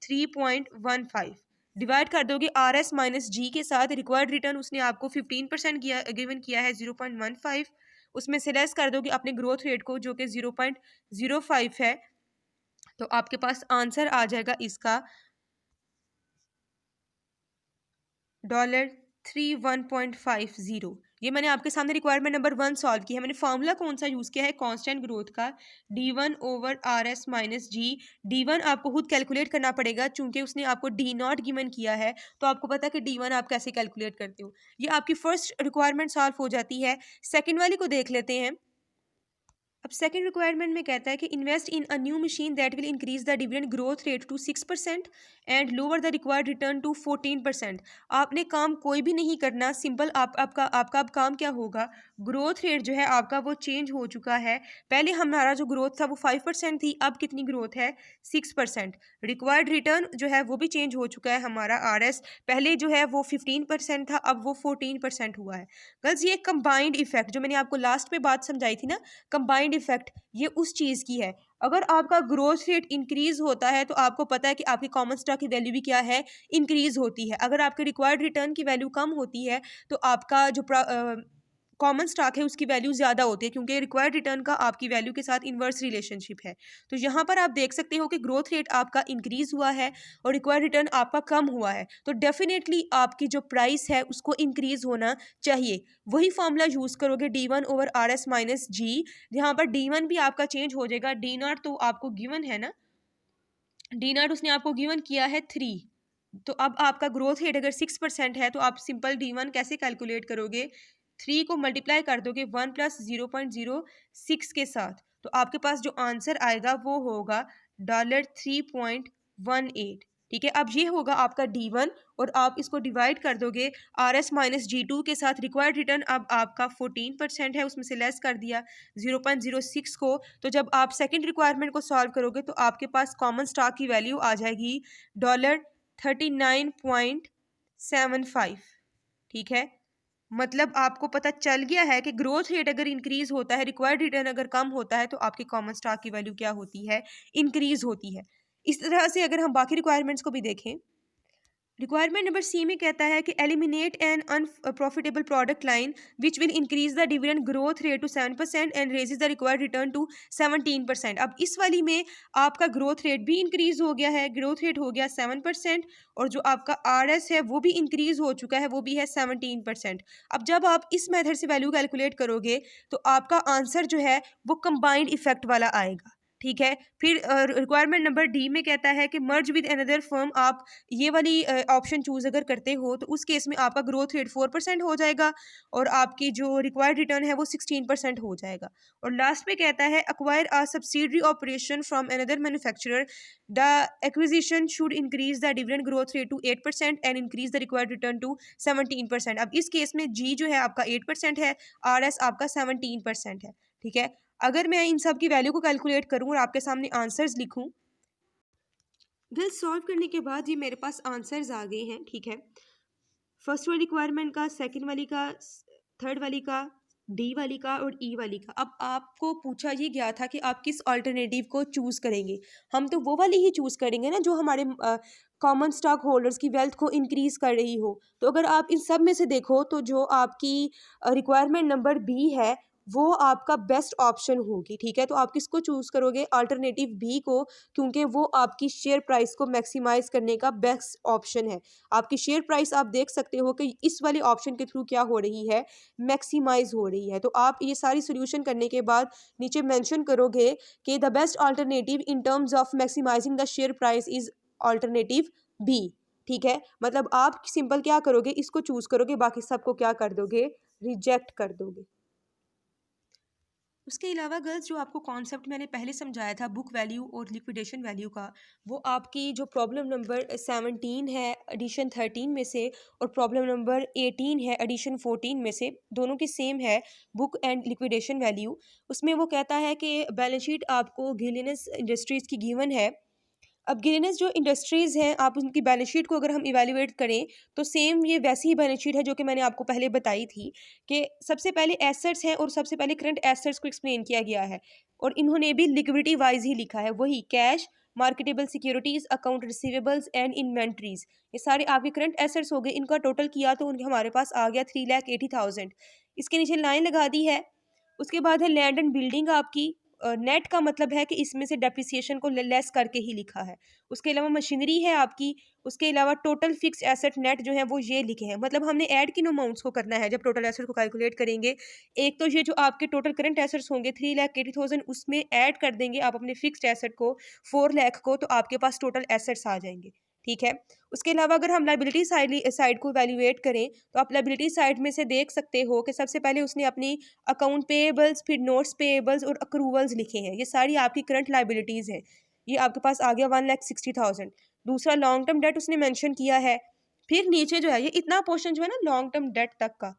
3.15। डिवाइड कर दोगे RS माइनस जी के साथ। रिक्वायर्ड रिटर्न उसने आपको 15% गिवन किया है 0.15, उसमें से लेस कर दोगे अपने ग्रोथ रेट को जो कि 0.05 है, तो आपके पास आंसर आ जाएगा इसका $31.50। ये मैंने आपके सामने रिक्वायरमेंट नंबर 1 सॉल्व की है। मैंने फार्मूला कौन सा यूज़ किया है, कांस्टेंट ग्रोथ का, D1 ओवर RS माइनस जी। D1 आपको खुद कैलकुलेट करना पड़ेगा चूंकि उसने आपको D0 गिवन किया है, तो आपको पता है कि D1 आप कैसे कैलकुलेट करते हो। ये आपकी फर्स्ट रिक्वायरमेंट सॉल्व हो जाती है। सेकेंड वाली को देख लेते हैं। अब सेकंड रिक्वायरमेंट में कहता है कि invest in a new machine that will increase the dividend growth rate to 6% and lower the required return to 14%। आपने काम कोई भी नहीं करना, सिंपल आपका अब काम क्या होगा, ग्रोथ रेट जो है आपका वो चेंज हो चुका है। पहले हमारा जो ग्रोथ था वो 5% थी, अब कितनी ग्रोथ है, 6%। रिक्वायर्ड रिटर्न जो है वो भी चेंज हो चुका है हमारा RS, पहले जो है वो 15% था, अब वो 14% हुआ है। गर्ल्स, ये कंबाइंड इफेक्ट जो मैंने आपको लास्ट में बात समझाई थी ना, कंबाइंड कंबाइंड इफेक्ट ये उस चीज़ की है। अगर आपका ग्रोथ रेट इंक्रीज होता है तो आपको पता है कि आपकी कॉमन स्टॉक की वैल्यू भी क्या है, इंक्रीज होती है। अगर आपके रिक्वायर्ड रिटर्न की वैल्यू कम होती है तो आपका जो कॉमन स्टॉक है उसकी वैल्यू ज़्यादा होती है, क्योंकि रिक्वायर्ड रिटर्न का आपकी वैल्यू के साथ इन्वर्स रिलेशनशिप है। तो यहाँ पर आप देख सकते हो कि ग्रोथ रेट आपका इंक्रीज हुआ है और रिक्वायर्ड रिटर्न आपका कम हुआ है, तो डेफिनेटली आपकी जो प्राइस है उसको इंक्रीज होना चाहिए। वही फॉर्मूला यूज़ करोगे D1/RS - G, यहाँ पर D1 भी आपका चेंज हो जाएगा। D0 तो आपको गिवन है ना, D0 उसने आपको गिवन किया है 3। तो अब आपका ग्रोथ रेट अगर 6% है तो आप सिंपल D1 कैसे कैलकुलेट करोगे, 3 को मल्टीप्लाई कर दोगे 1 + 0.06 के साथ, तो आपके पास जो आंसर आएगा वो होगा $3.18। ठीक है, अब ये होगा आपका D1 और आप इसको डिवाइड कर दोगे RS - G2 के साथ। रिक्वायर्ड रिटर्न अब आपका 14% है, उसमें से लेस कर दिया 0.06 को। तो जब आप सेकंड रिक्वायरमेंट को सॉल्व करोगे तो आपके पास कॉमन स्टॉक की वैल्यू आ जाएगी $39.75। ठीक है, मतलब आपको पता चल गया है कि ग्रोथ रेट अगर इंक्रीज होता है, रिक्वायर्ड रिटर्न अगर कम होता है, तो आपकी कॉमन स्टॉक की वैल्यू क्या होती है, इंक्रीज होती है। इस तरह से अगर हम बाकी रिक्वायरमेंट्स को भी देखें, रिक्वायरमेंट नंबर सी में कहता है कि eliminate an unprofitable product line which will increase the dividend growth rate to 7% and raises the required return to 17%। अब इस वाली में आपका ग्रोथ रेट भी इंक्रीज हो गया है, ग्रोथ रेट हो गया 7%, और जो आपका RS है वो भी इंक्रीज हो चुका है, वो भी है 17%। अब जब आप इस मेथड से वैल्यू कैलकुलेट करोगे तो आपका आंसर जो है वो कंबाइंड इफेक्ट वाला आएगा। ठीक है, फिर रिक्वायरमेंट नंबर डी में कहता है कि मर्ज विद अनदर फर्म। आप ये वाली ऑप्शन चूज अगर करते हो तो उस केस में आपका ग्रोथ रेट 4% हो जाएगा और आपकी जो रिक्वायर्ड रिटर्न है वो 16% हो जाएगा। और लास्ट में कहता है acquire a subsidiary operation from another manufacturer, the acquisition should increase the dividend growth rate to 8% and increase the required return to 17%। अब इस केस में जी जो है आपका 8% है, RS आपका 17% है। ठीक है, अगर मैं इन सब की वैल्यू को कैलकुलेट करूं और आपके सामने आंसर्स लिखूं, गल सॉल्व करने के बाद ये मेरे पास आंसर्स आ गए हैं। ठीक है, फर्स्ट वाली रिक्वायरमेंट का, सेकंड वाली का, थर्ड वाली का, डी वाली का और ई वाली का। अब आपको पूछा ये गया था कि आप किस अल्टरनेटिव को चूज करेंगे। हम तो वो वाली ही चूज करेंगे ना जो हमारे कॉमन स्टॉक होल्डर्स की वेल्थ को इंक्रीज कर रही हो। तो अगर आप इन सब में से देखो तो जो आपकी रिक्वायरमेंट नंबर बी है वो आपका बेस्ट ऑप्शन होगी। ठीक है, तो आप किसको चूज करोगे, अल्टरनेटिव बी को, क्योंकि वो आपकी शेयर प्राइस को मैक्सिमाइज करने का बेस्ट ऑप्शन है। आपकी शेयर प्राइस आप देख सकते हो कि इस वाले ऑप्शन के थ्रू क्या हो रही है, मैक्सिमाइज हो रही है। तो आप ये सारी सोल्यूशन करने के बाद नीचे मेंशन करोगे कि the best alternative in terms of maximising the share price is alternative B. ठीक है, मतलब आप सिंपल क्या करोगे, इसको चूज करोगे, बाकी सबको क्या कर दोगे, रिजेक्ट कर दोगे। उसके अलावा गर्ल्स जो आपको कॉन्सेप्ट मैंने पहले समझाया था बुक वैल्यू और लिक्विडेशन वैल्यू का, वो आपकी जो प्रॉब्लम नंबर 17 है एडिशन 13 में से और प्रॉब्लम नंबर 18 है एडिशन 14 में से, दोनों की सेम है, बुक एंड लिक्विडेशन वैल्यू। उसमें वो कहता है कि बैलेंस शीट आपको गिलिनस इंडस्ट्रीज़ की गिवन है। अब गिलिनस जो इंडस्ट्रीज़ हैं, आप उनकी बैलेंस शीट को अगर हम इवैल्यूएट करें तो सेम ये वैसी ही बैलेंस शीट है जो कि मैंने आपको पहले बताई थी कि सबसे पहले एसेट्स हैं और सबसे पहले करंट एसेट्स को एक्सप्लेन किया गया है और इन्होंने भी लिक्विडिटी वाइज ही लिखा है, वही cash, marketable securities, account receivables and inventories, ये सारे आपके करंट एसेट्स हो गए। इनका टोटल किया तो उनके हमारे पास आ गया 3,80,000। इसके नीचे लाइन लगा दी है। उसके बाद है लैंड एंड बिल्डिंग आपकी, नेट का मतलब है कि इसमें से डेप्रिसिएशन को लेस करके ही लिखा है। उसके अलावा मशीनरी है आपकी, उसके अलावा टोटल फिक्स एसेट नेट जो है वो ये लिखे हैं। मतलब हमने ऐड किन अमाउंट्स को करना है जब टोटल एसेट को कैलकुलेट करेंगे, एक तो ये जो आपके टोटल करंट एसेट्स होंगे 3,80,000, उसमें ऐड कर देंगे आप अपने फिक्स्ड एसेट को 4 लाख को, तो आपके पास टोटल एसेट्स आ जाएंगे। ठीक है, उसके अलावा अगर हम लाइबिलिटी साइड को वैल्यूएट करें तो आप लाइबिलिटी साइड में से देख सकते हो कि सबसे पहले उसने अपनी अकाउंट पेएबल्स, फिर नोट्स पेएबल्स और अक्रूवल्स लिखे हैं। ये सारी आपकी करंट लाइबिलिटीज़ हैं। ये आपके पास आ गया 1,60,000। दूसरा लॉन्ग टर्म डेट उसने मेंशन किया है। फिर नीचे जो है ये इतना पोर्शन जो है ना लॉन्ग टर्म डेट तक का,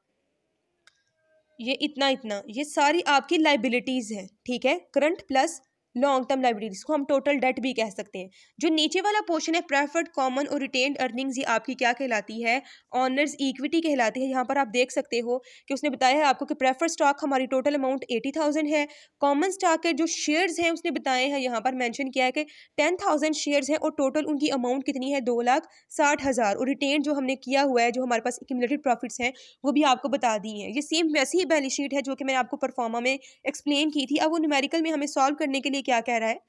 ये इतना इतना, ये सारी आपकी लाइबिलिटीज़ हैं। ठीक है, current plus long term liabilities को हम टोटल डेट भी कह सकते हैं। जो नीचे वाला पोर्शन है प्रेफर्ड कॉमन और रिटेन्ड अर्निंग्स, ये आपकी क्या कहलाती है, ऑनर्स इक्विटी कहलाती है। यहाँ पर आप देख सकते हो कि उसने बताया है आपको कि प्रेफर्ड स्टॉक हमारी टोटल अमाउंट 80,000 है। कॉमन स्टॉक के जो शेयर्स हैं उसने बताए हैं, यहाँ पर मेंशन किया है कि 10,000 शेयर्स हैं और टोटल उनकी अमाउंट कितनी है, 2,60,000। और रिटेन जो हमने किया हुआ है, जो हमारे पास एक्यूमुलेटेड प्रॉफिट्स हैं, वो भी आपको बता दी हैं। ये सेम वैसी ही बैलेंस शीट है जो कि मैंने आपको परफॉर्मा में एक्सप्लेन की थी। अब वो न्यूमेरिकल में हमें सॉल्व करने के लिए क्या कह रहा है,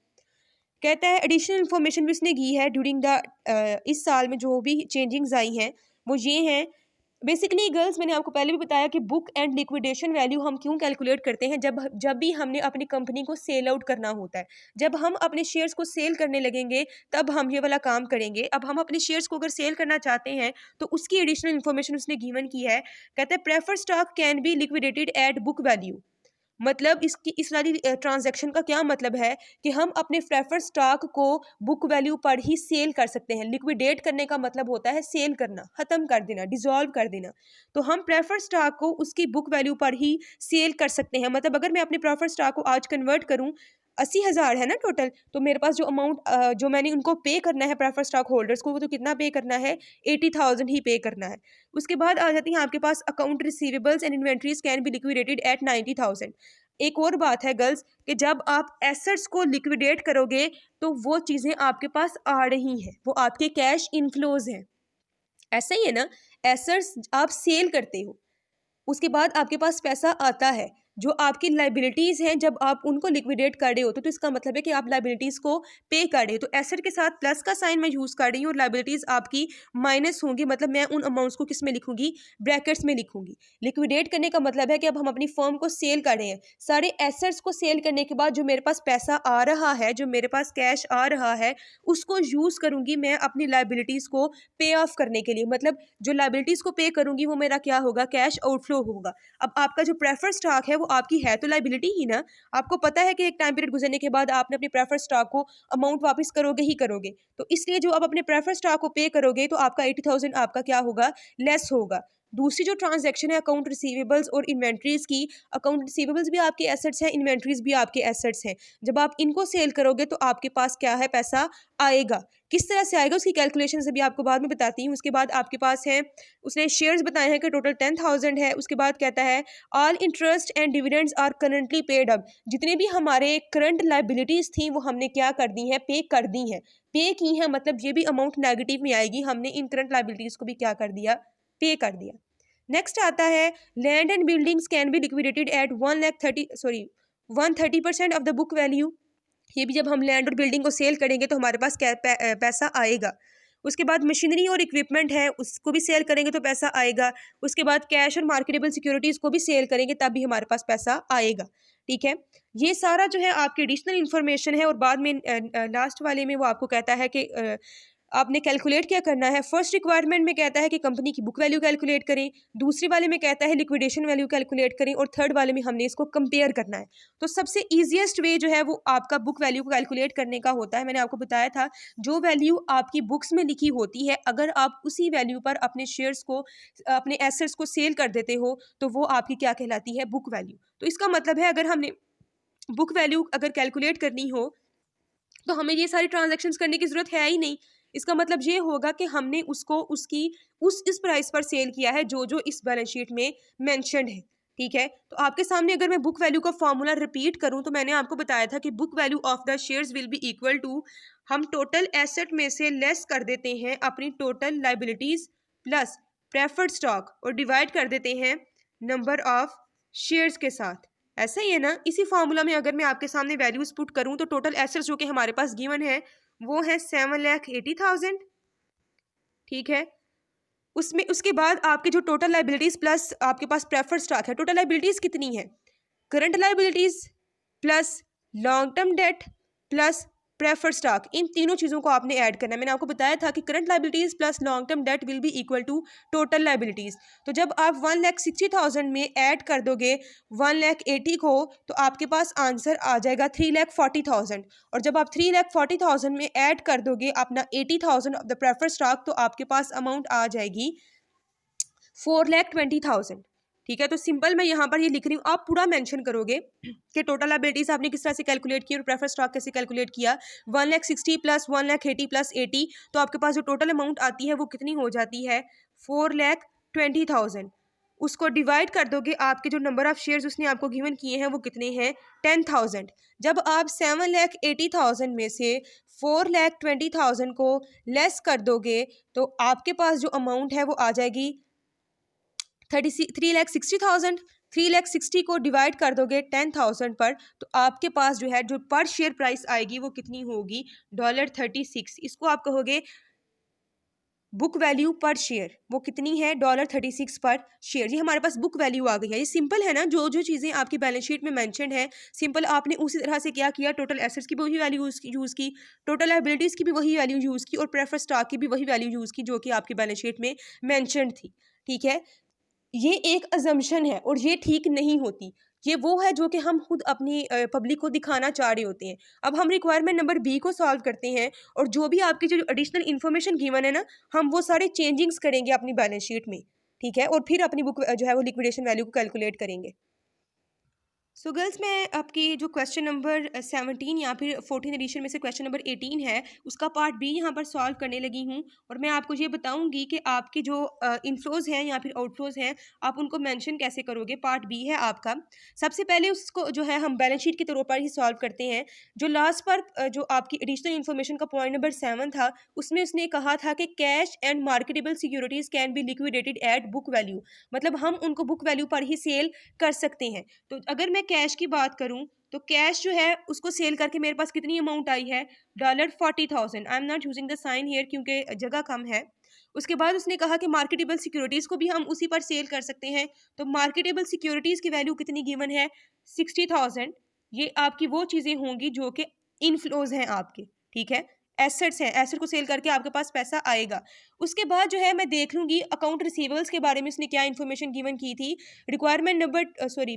कहता है एडिशनल इन्फॉर्मेशन भी उसने की है ड्यूरिंग द इस साल में जो भी चेंजिंग्स आई हैं वो ये हैं। बेसिकली गर्ल्स, मैंने आपको पहले भी बताया कि बुक एंड लिक्विडेशन वैल्यू हम क्यों कैलकुलेट करते हैं, जब भी हमने अपनी कंपनी को सेल आउट करना होता है, जब हम अपने शेयर्स को सेल करने लगेंगे तब हम ये वाला काम करेंगे। अब हम अपने शेयर्स को अगर सेल करना चाहते हैं तो उसकी एडिशनल इन्फॉर्मेशन उसने गिवन की है। कहते हैं preferred stock can be liquidated at book value. मतलब इसकी इस वाली ट्रांजैक्शन का क्या मतलब है कि हम अपने प्रेफर्ड स्टॉक को बुक वैल्यू पर ही सेल कर सकते हैं। लिक्विडेट करने का मतलब होता है सेल करना, ख़त्म कर देना, डिसॉल्व कर देना। तो हम प्रेफर्ड स्टॉक को उसकी बुक वैल्यू पर ही सेल कर सकते हैं। मतलब अगर मैं अपने प्रेफर्ड स्टॉक को आज कन्वर्ट करूँ, 80,000 है ना टोटल, तो मेरे पास जो अमाउंट जो मैंने उनको पे करना है प्रेफर्ड स्टॉक होल्डर्स को, वो तो कितना पे करना है, 80,000 ही पे करना है। उसके बाद आ जाती है आपके पास account receivables and inventories can be liquidated at 90,000। एक और बात है गर्ल्स कि जब आप एसेट्स को लिक्विडेट करोगे तो वो चीज़ें आपके पास आ रही हैं, वो आपके कैश इनफ्लोज हैं। ऐसा ही है ना, एसेट्स आप सेल करते हो, उसके बाद आपके पास पैसा आता है। जो आपकी लाइबिलिटीज़ हैं जब आप उनको लिक्विडेट कर रहे होते हो तो इसका मतलब है कि आप लाइबिलिटीज़ को पे कर रहे हो। तो एसेट के साथ प्लस का साइन मैं यूज़ कर रही हूँ और लाइबिलिटीज़ आपकी माइनस होंगी। मतलब मैं उन अमाउंट्स को किस में लिखूंगी, ब्रैकेट्स में लिखूंगी। लिक्विडेट करने का मतलब है कि अब हम अपनी फर्म को सेल कर रहे हैं। सारे एसेट्स को सेल करने के बाद जो मेरे पास पैसा आ रहा है, जो मेरे पास कैश आ रहा है, उसको यूज़ करूँगी मैं अपनी लाइबिलिटीज़ को पे ऑफ करने के लिए। मतलब जो लाइबिलिटीज़ को पे करूँगी वो मेरा क्या होगा, कैश आउटफ्लो होगा। अब आपका जो प्रेफर्ड स्टॉक है वो आपकी है तो लाइबिलिटी ही ना। आपको पता है कि एक टाइम पीरियड गुजरने के बाद आपने अपने प्रेफर्ड स्टॉक को अमाउंट वापस करोगे ही करोगे। तो इसलिए जो आप अपने प्रेफर्ड स्टॉक को पे करोगे तो आपका 80,000 आपका क्या होगा, लेस होगा। दूसरी जो ट्रांजैक्शन है अकाउंट रिसीवेबल्स और इन्वेंट्रीज की, अकाउंट रिसीवेबल्स भी आपके एसेट्स हैं, इन्वेंट्रीज भी आपके एसेट्स हैं। जब आप इनको सेल करोगे तो आपके पास क्या है, पैसा आएगा। किस तरह से आएगा उसकी कैलकुलेशन अभी आपको बाद में बताती हूँ। उसके बाद आपके पास है, उसने शेयर्स बताए हैं कि टोटल 10,000 है। उसके बाद कहता है all interest and dividends are currently paid up. जितने भी हमारे करंट लाइबिलिटीज़ थी वो हमने क्या कर दी हैं, पे कर दी हैं। पे की हैं मतलब ये भी अमाउंट नेगेटिव में आएगी, हमने इन करंट लाइबिलिटीज़ को भी क्या कर दिया, पे कर दिया। नेक्स्ट आता है land and buildings can be liquidated at 130% of the book value. ये भी जब हम लैंड और बिल्डिंग को सेल करेंगे तो हमारे पास पैसा आएगा। उसके बाद मशीनरी और इक्विपमेंट है उसको भी सेल करेंगे तो पैसा आएगा। उसके बाद कैश और मार्केटेबल सिक्योरिटीज़ को भी सेल करेंगे तब भी हमारे पास पैसा आएगा। ठीक है, ये सारा जो है आपकी एडिशनल इन्फॉर्मेशन है। और बाद में लास्ट वाले में वो आपको कहता है कि आपने कैलकुलेट क्या करना है। फर्स्ट रिक्वायरमेंट में कहता है कि कंपनी की बुक वैल्यू कैलकुलेट करें, दूसरी वाले में कहता है लिक्विडेशन वैल्यू कैलकुलेट करें, और थर्ड वाले में हमने इसको कंपेयर करना है। तो सबसे ईजिएस्ट वे जो है वो आपका बुक वैल्यू को कैलकुलेट करने का होता है। मैंने आपको बताया था जो वैल्यू आपकी बुक्स में लिखी होती है, अगर आप उसी वैल्यू पर अपने शेयर्स को, अपने एसेट्स को सेल कर देते हो तो वो आपकी क्या कहलाती है, बुक वैल्यू। तो इसका मतलब है अगर हमने बुक वैल्यू अगर कैलकुलेट करनी हो तो हमें ये सारी ट्रांजैक्शंस करने की ज़रूरत है ही नहीं। इसका मतलब ये होगा कि हमने उसको उसकी इस प्राइस पर सेल किया है जो जो इस बैलेंस शीट में मेंशन्ड है। ठीक है, तो आपके सामने अगर मैं बुक वैल्यू का फॉर्मूला रिपीट करूं तो मैंने आपको बताया था कि book value of the shares will be equal to, हम टोटल एसेट में से लेस कर देते हैं अपनी total liabilities plus preferred stock और डिवाइड कर देते हैं नंबर ऑफ शेयर्स के साथ। ऐसा ही है ना। इसी फॉर्मूला में अगर मैं आपके सामने वैल्यूज पुट करूं तो टोटल एसेट्स जो कि हमारे पास गिवन है वो है 7,80,000। ठीक है, उसमें उसके बाद आपके जो टोटल लाइबिलिटीज प्लस आपके पास प्रेफर्ड स्टॉक है, टोटल लाइबिलिटीज कितनी है, current liabilities plus long term debt plus preferred stock, इन तीनों चीज़ों को आपने ऐड करना है। मैंने आपको बताया था कि current liabilities plus long term debt will be equal to total liabilities. तो जब आप 1,60,000 में ऐड कर दोगे 1,80,000 को तो आपके पास आंसर आ जाएगा 3,40,000। और जब आप 3,40,000 में ऐड कर दोगे अपना 80,000 ऑफ द प्रेफर्ड स्टॉक तो आपके पास अमाउंट आ जाएगी 4,20,000। ठीक है। तो सिंपल मैं यहाँ पर ये लिख रही हूँ, आप पूरा मेंशन करोगे कि टोटल लायबिलिटीज आपने किस तरह से कैलकुलेट की और प्रेफर्ड स्टॉक कैसे कैलकुलेट किया। 1,60,000 प्लस 1,80,000 प्लस 80, तो आपके पास जो टोटल अमाउंट आती है वो कितनी हो जाती है, 4,20,000। उसको डिवाइड कर दोगे, आपके जो नंबर ऑफ शेयर्स उसने आपको गिवन किए हैं वो कितने हैं, 10,000। जब आप 7,80,000 में से 4,20,000 को लेस कर दोगे तो आपके पास जो अमाउंट है वो आ जाएगी 3,60,000। 3,60,000 को डिवाइड कर दोगे 10,000 पर, तो आपके पास जो है जो पर शेयर प्राइस आएगी वो कितनी होगी, $36। इसको आप कहोगे बुक वैल्यू पर शेयर, वो कितनी है, $36 पर शेयर। ये हमारे पास बुक वैल्यू आ गई है। ये सिंपल है ना, जो जो चीज़ें आपकी बैलेंस शीट में मेंशन है, सिंपल आपने उसी तरह से क्या किया, टोटल एसेट्स की भी वही वैल्यू यूज़ की, टोटल लायबिलिटीज़ की भी वही वैल्यू यूज़ की और प्रेफर्ड स्टॉक की भी वही वैल्यू यूज़ की जो कि आपकी बैलेंस शीट में मेंशन थी। ठीक है, ये एक अजम्पशन है और ये ठीक नहीं होती। ये वो है जो कि हम खुद अपनी पब्लिक को दिखाना चाह रहे होते हैं। अब हम रिक्वायरमेंट नंबर बी को सॉल्व करते हैं और जो भी आपकी जो एडिशनल इन्फॉर्मेशन गिवन है ना, हम वो सारे चेंजिंग्स करेंगे अपनी बैलेंस शीट में। ठीक है, और फिर अपनी बुक जो है वो लिक्विडेशन वैल्यू को कैलकुलेट करेंगे। सो गर्ल्स, मैं आपकी जो क्वेश्चन नंबर 17 या फिर 14 एडिशन में से क्वेश्चन नंबर 18 है उसका पार्ट बी यहाँ पर सॉल्व करने लगी हूँ और मैं आपको ये बताऊँगी कि आपके जो इनफ्लोज हैं या फिर आउटफ्लोज हैं आप उनको मेंशन कैसे करोगे। पार्ट बी है आपका। सबसे पहले उसको जो है हम बैलेंस शीट के तौर पर ही सॉल्व करते हैं। जो लास्ट पर जो आपकी एडिशनल इन्फॉर्मेशन का पॉइंट नंबर 7 था, उसमें उसने कहा था कि cash and marketable securities can be liquidated at book value, मतलब हम उनको बुक वैल्यू पर ही सेल कर सकते हैं। तो अगर मैं कैश की बात करूं तो कैश जो है उसको सेल करके मेरे पास कितनी अमाउंट आई है, $40,000। I am not using the sign here क्योंकि जगह कम है। उसके बाद उसने कहा कि मार्केटेबल सिक्योरिटीज़ को भी हम उसी पर सेल कर सकते हैं। तो मार्केटेबल सिक्योरिटीज़ की वैल्यू कितनी गिवन है, 60,000। ये आपकी वो चीज़ें होंगी जो कि इनफ्लोज हैं आपके। ठीक है, एसेट्स हैं, एसेट को सेल करके आपके पास पैसा आएगा। उसके बाद जो है मैं देख लूँगी अकाउंट रिसीवेबल्स के बारे में उसने क्या इन्फॉर्मेशन गिवन की थी। रिक्वायरमेंट नंबर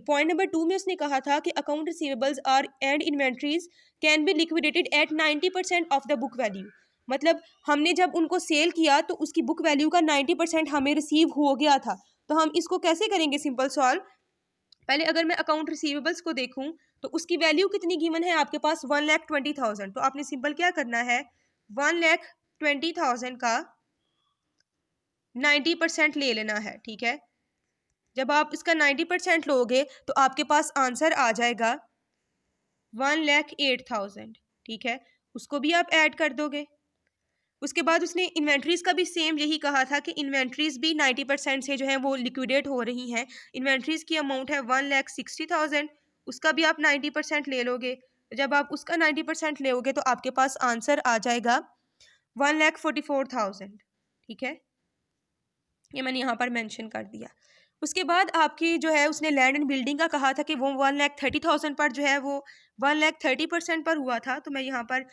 पॉइंट नंबर 2 में उसने कहा था कि account receivables are and inventories can be liquidated at 90% of the book value, मतलब हमने जब उनको सेल किया तो उसकी बुक वैल्यू का 90% हमें रिसीव हो गया था। तो हम इसको कैसे करेंगे सिंपल सॉल्व। पहले अगर मैं अकाउंट रिसीवेबल्स को देखूं तो उसकी वैल्यू कितनी गिवन है आपके पास, 1,20,000। तो आपने सिंपल क्या करना है, 1,20,000 का 90% ले लेना है। ठीक है, जब आप इसका 90% लोगे तो आपके पास आंसर आ जाएगा 1,08,000। ठीक है, उसको भी आप ऐड कर दोगे। उसके बाद उसने इन्वेंट्रीज का भी सेम यही कहा था कि इन्वेंट्रीज भी 90% से जो है वो लिक्विडेट हो रही हैं। इन्वेंट्रीज की अमाउंट है 1,60,000, उसका भी आप 90% ले लोगे। जब आप उसका 90% लोगे तो आपके पास आंसर आ जाएगा 1,44,000। ठीक है, ये मैंने यहाँ पर मेंशन कर दिया। उसके बाद आपकी जो है उसने लैंड एंड बिल्डिंग का कहा था कि वो 1,30,000 पर जो है वो 1,30% पर हुआ था। तो मैं यहाँ पर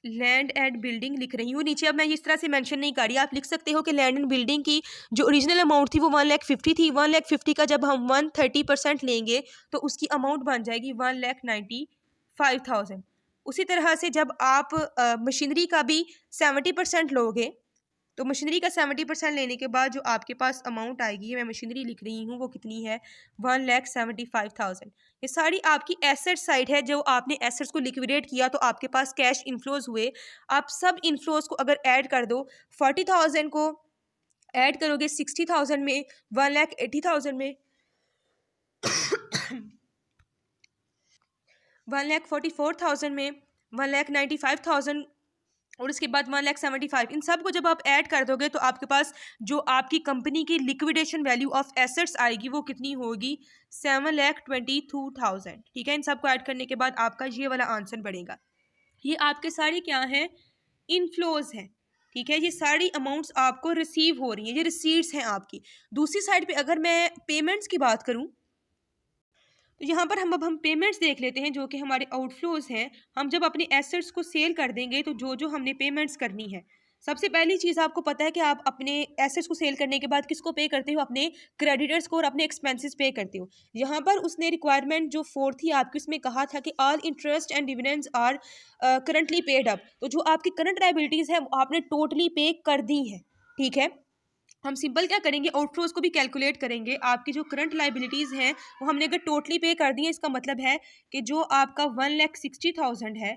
लैंड एंड बिल्डिंग लिख रही हूँ नीचे। अब मैं इस तरह से मेंशन नहीं कर रही, आप लिख सकते हो कि लैंड एंड बिल्डिंग की जो ओरिजिनल अमाउंट थी वो 1,50,000 थी। 1,50,000 का जब हम 130% लेंगे तो उसकी अमाउंट बन जाएगी 1,95,000। उसी तरह से जब आप मशीनरी का भी 70% लोगे तो मशीनरी का 70% लेने के बाद जो आपके पास अमाउंट आएगी, मैं मशीनरी लिख रही हूँ, वो कितनी है, 1,75,000। ये सारी आपकी एसेट साइड है, जो आपने एसेट्स को लिक्विडेट किया तो आपके पास कैश इनफ्लोज हुए। आप सब इनफ्लोज को अगर ऐड कर दो, 40,000 को ऐड करोगे 60,000 में, 1,80,000 में, 1,44,000 में, 1,95,000 और उसके बाद 1,75,000, इन सब को जब आप ऐड कर दोगे तो आपके पास जो आपकी कंपनी की लिक्विडेशन वैल्यू ऑफ एसेट्स आएगी वो कितनी होगी, 7,22,000। ठीक है, इन सब को ऐड करने के बाद आपका ये वाला आंसर बढ़ेगा। ये आपके सारे क्या हैं, इनफ्लोज हैं। ठीक है, ये सारी अमाउंट्स आपको रिसीव हो रही हैं, ये रिसीट्स हैं आपकी। दूसरी साइड पे अगर मैं पेमेंट्स की बात करूं तो यहाँ पर अब हम पेमेंट्स देख लेते हैं जो कि हमारे आउटफ्लोज हैं। हम जब अपने एसेट्स को सेल कर देंगे तो जो जो हमने पेमेंट्स करनी है, सबसे पहली चीज़ आपको पता है कि आप अपने एसेट्स को सेल करने के बाद किसको पे करते हो, अपने क्रेडिटर्स को और अपने एक्सपेंसेस पे करते हो। यहाँ पर उसने रिक्वायरमेंट जो 4 थी आपकी उसमें कहा था कि all interest and dividends are currently paid up. तो जो आपकी करंट लायबिलिटीज़ है वो आपने टोटली पे कर दी है। ठीक है, हम सिंपल क्या करेंगे, आउटफ्लोज को भी कैलकुलेट करेंगे। आपकी जो करंट लाइबिलिटीज़ हैं वो हमने अगर टोटली पे कर दी है, इसका मतलब है कि जो आपका 1,60,000 है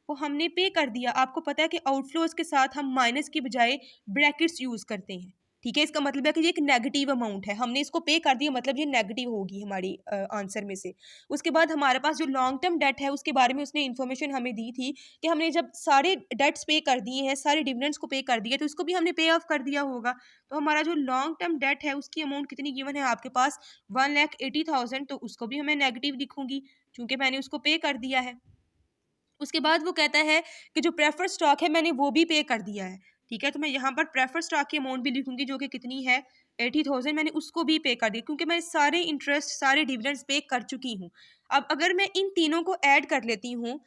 वो हमने पे कर दिया। आपको पता है कि आउटफ्लोज के साथ हम माइनस की बजाय ब्रैकेट्स यूज़ करते हैं, ठीक है। इसका मतलब है कि ये एक नेगेटिव अमाउंट है, हमने इसको पे कर दिया, मतलब ये नेगेटिव होगी हमारी आंसर में से। उसके बाद हमारे पास जो लॉन्ग टर्म डेट है उसके बारे में उसने इन्फॉर्मेशन हमें दी थी कि हमने जब सारे डेट्स पे कर दिए हैं, सारे डिविडेंड्स को पे कर दिए, तो इसको भी हमने पे ऑफ कर दिया होगा। तो हमारा जो लॉन्ग टर्म डेट है उसकी अमाउंट कितनी गिवन है आपके पास, 1,80,000, तो उसको भी हमें नेगेटिव लिखूंगी क्योंकि मैंने उसको पे कर दिया है। उसके बाद वो कहता है कि जो प्रेफर स्टॉक है मैंने वो भी पे कर दिया है, ठीक है। तो मैं यहाँ पर प्रेफर स्टॉक की अमाउंट भी लिखूंगी जो कि कितनी है 80,000, मैंने उसको भी पे कर दिया क्योंकि मैं सारे इंटरेस्ट सारे डिविडेंड्स पे कर चुकी हूँ। अब अगर मैं इन तीनों को ऐड कर लेती हूँ,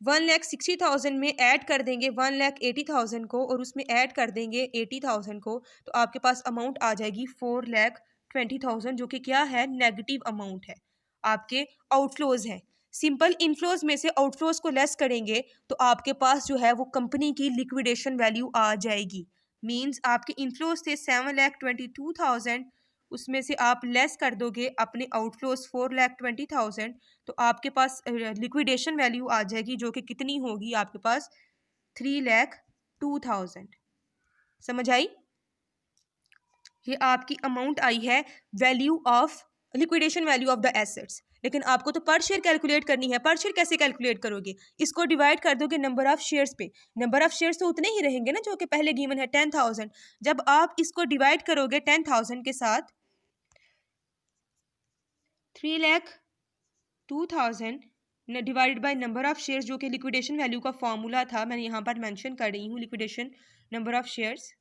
1,60,000 में ऐड कर देंगे 1,80,000 को और उसमें ऐड कर देंगे 80,000 को, तो आपके पास अमाउंट आ जाएगी 4,20,000, जो कि क्या है, नेगेटिव अमाउंट है, आपके आउटफ्लोज है। सिंपल इनफ्लोज में से आउटफ्लोज को लेस करेंगे तो आपके पास जो है वो कंपनी की लिक्विडेशन वैल्यू आ जाएगी। मींस आपके इनफ्लोज थे 7,22,000, उसमें से आप लेस कर दोगे अपने आउटफ्लोज 4,20,000, तो आपके पास लिक्विडेशन वैल्यू आ जाएगी जो कि कितनी होगी आपके पास 3,02,000। समझ आई? ये आपकी अमाउंट आई है value of liquidation value of the assets. लेकिन आपको तो पर शेयर कैलकुलेट करनी है। पर शेयर कैसे कैलकुलेट करोगे, इसको डिवाइड कर दोगे नंबर ऑफ शेयर्स पे। नंबर ऑफ शेयर्स तो उतने ही रहेंगे ना जो कि पहले गिवन है 10,000। जब आप इसको डिवाइड करोगे 10,000 के साथ 3,02,000 divided by number of shares, जो कि लिक्विडेशन वैल्यू का फॉर्मूला था, मैंने यहाँ पर मेंशन कर रही हूँ लिक्विडेशन नंबर ऑफ शेयर्स।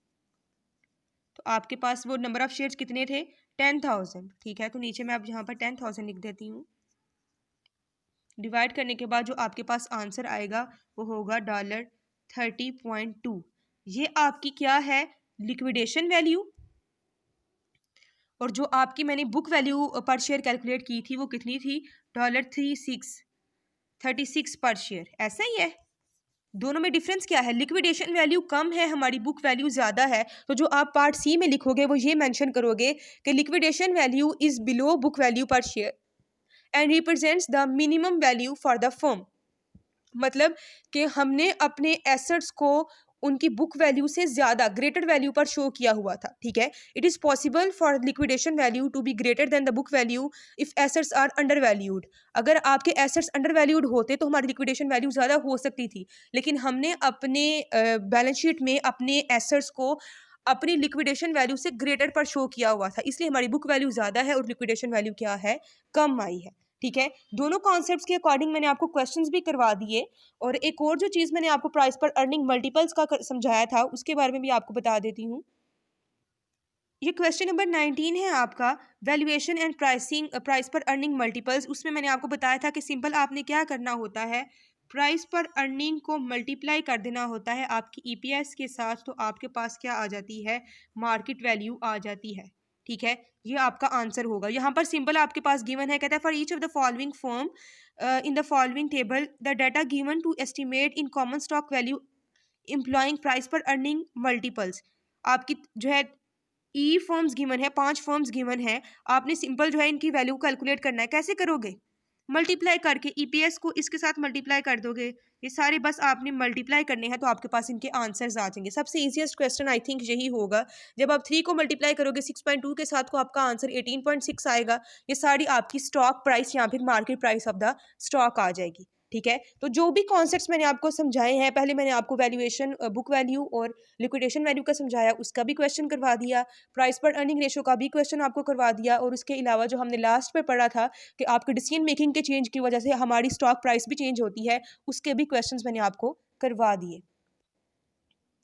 तो आपके पास वो नंबर ऑफ शेयर्स कितने थे, 10,000, ठीक है। तो नीचे मैं अब यहाँ पर 10,000 लिख देती हूँ। डिवाइड करने के बाद जो आपके पास आंसर आएगा वो होगा $30.2। ये आपकी क्या है, लिक्विडेशन वैल्यू। और जो आपकी मैंने book value per share calculate की थी वो कितनी थी, $36 पर शेयर। ऐसा ही है, दोनों में डिफरेंस क्या है, लिक्विडेशन वैल्यू कम है, हमारी बुक वैल्यू ज़्यादा है। तो जो आप पार्ट सी में लिखोगे वो ये मेंशन करोगे कि liquidation value is below book value per share and represents the minimum value for the firm. मतलब कि हमने अपने एसेट्स को उनकी बुक वैल्यू से ज़्यादा ग्रेटर वैल्यू पर शो किया हुआ था, ठीक है। It is possible for liquidation value to be greater than the book value if assets are undervalued. अगर आपके एसेट्स अंडर वैल्यूड होते तो हमारी लिक्विडेशन वैल्यू ज़्यादा हो सकती थी, लेकिन हमने अपने बैलेंस शीट में अपने एसेट्स को अपनी लिक्विडेशन वैल्यू से ग्रेटर पर शो किया हुआ था, इसलिए हमारी बुक वैल्यू ज़्यादा है और लिक्विडेशन वैल्यू क्या है, कम आई है, ठीक है। दोनों कॉन्सेप्ट्स के अकॉर्डिंग मैंने आपको क्वेश्चंस भी करवा दिए। और एक और जो चीज़ मैंने आपको प्राइस पर अर्निंग मल्टीपल्स का समझाया था उसके बारे में भी आपको बता देती हूँ। ये क्वेश्चन नंबर 19 है आपका, valuation and pricing, price per earning multiples. उसमें मैंने आपको बताया था कि सिंपल आपने क्या करना होता है, प्राइस पर अर्निंग को मल्टीप्लाई कर देना होता है आपकी ईपीएस के साथ, तो आपके पास क्या आ जाती है, मार्केट वैल्यू आ जाती है, ठीक है। ये आपका आंसर होगा। यहाँ पर सिंपल आपके पास गिवन है, कहता है for each of the following firm in the following table the data given to estimate in common stock value employing price per earning multiples. आपकी जो है ई फर्म्स गिवन है, 5 फर्म्स गिवन है, आपने सिंपल जो है इनकी वैल्यू कैलकुलेट करना है। कैसे करोगे, मल्टीप्लाई करके ईपीएस को इसके साथ मल्टीप्लाई कर दोगे, ये सारे बस आपने मल्टीप्लाई करने हैं तो आपके पास इनके आंसर्स आ जाएंगे। सबसे इजीएस्ट क्वेश्चन आई थिंक यही होगा। जब आप 3 को मल्टीप्लाई करोगे 6.2 के साथ को आपका आंसर 18.6 आएगा। ये सारी आपकी स्टॉक प्राइस या फिर market price of the stock आ जाएगी, ठीक है। तो जो भी कॉन्सेप्ट्स मैंने आपको समझाए हैं, पहले मैंने आपको वैल्यूएशन बुक वैल्यू और लिक्विडेशन वैल्यू का समझाया, उसका भी क्वेश्चन करवा दिया, प्राइस पर अर्निंग रेशो का भी क्वेश्चन आपको करवा दिया, और उसके अलावा जो हमने लास्ट में पढ़ा था कि आपके डिसीजन मेकिंग के चेंज की वजह से हमारी स्टॉक प्राइस भी चेंज होती है, उसके भी क्वेश्चंस मैंने आपको करवा दिए।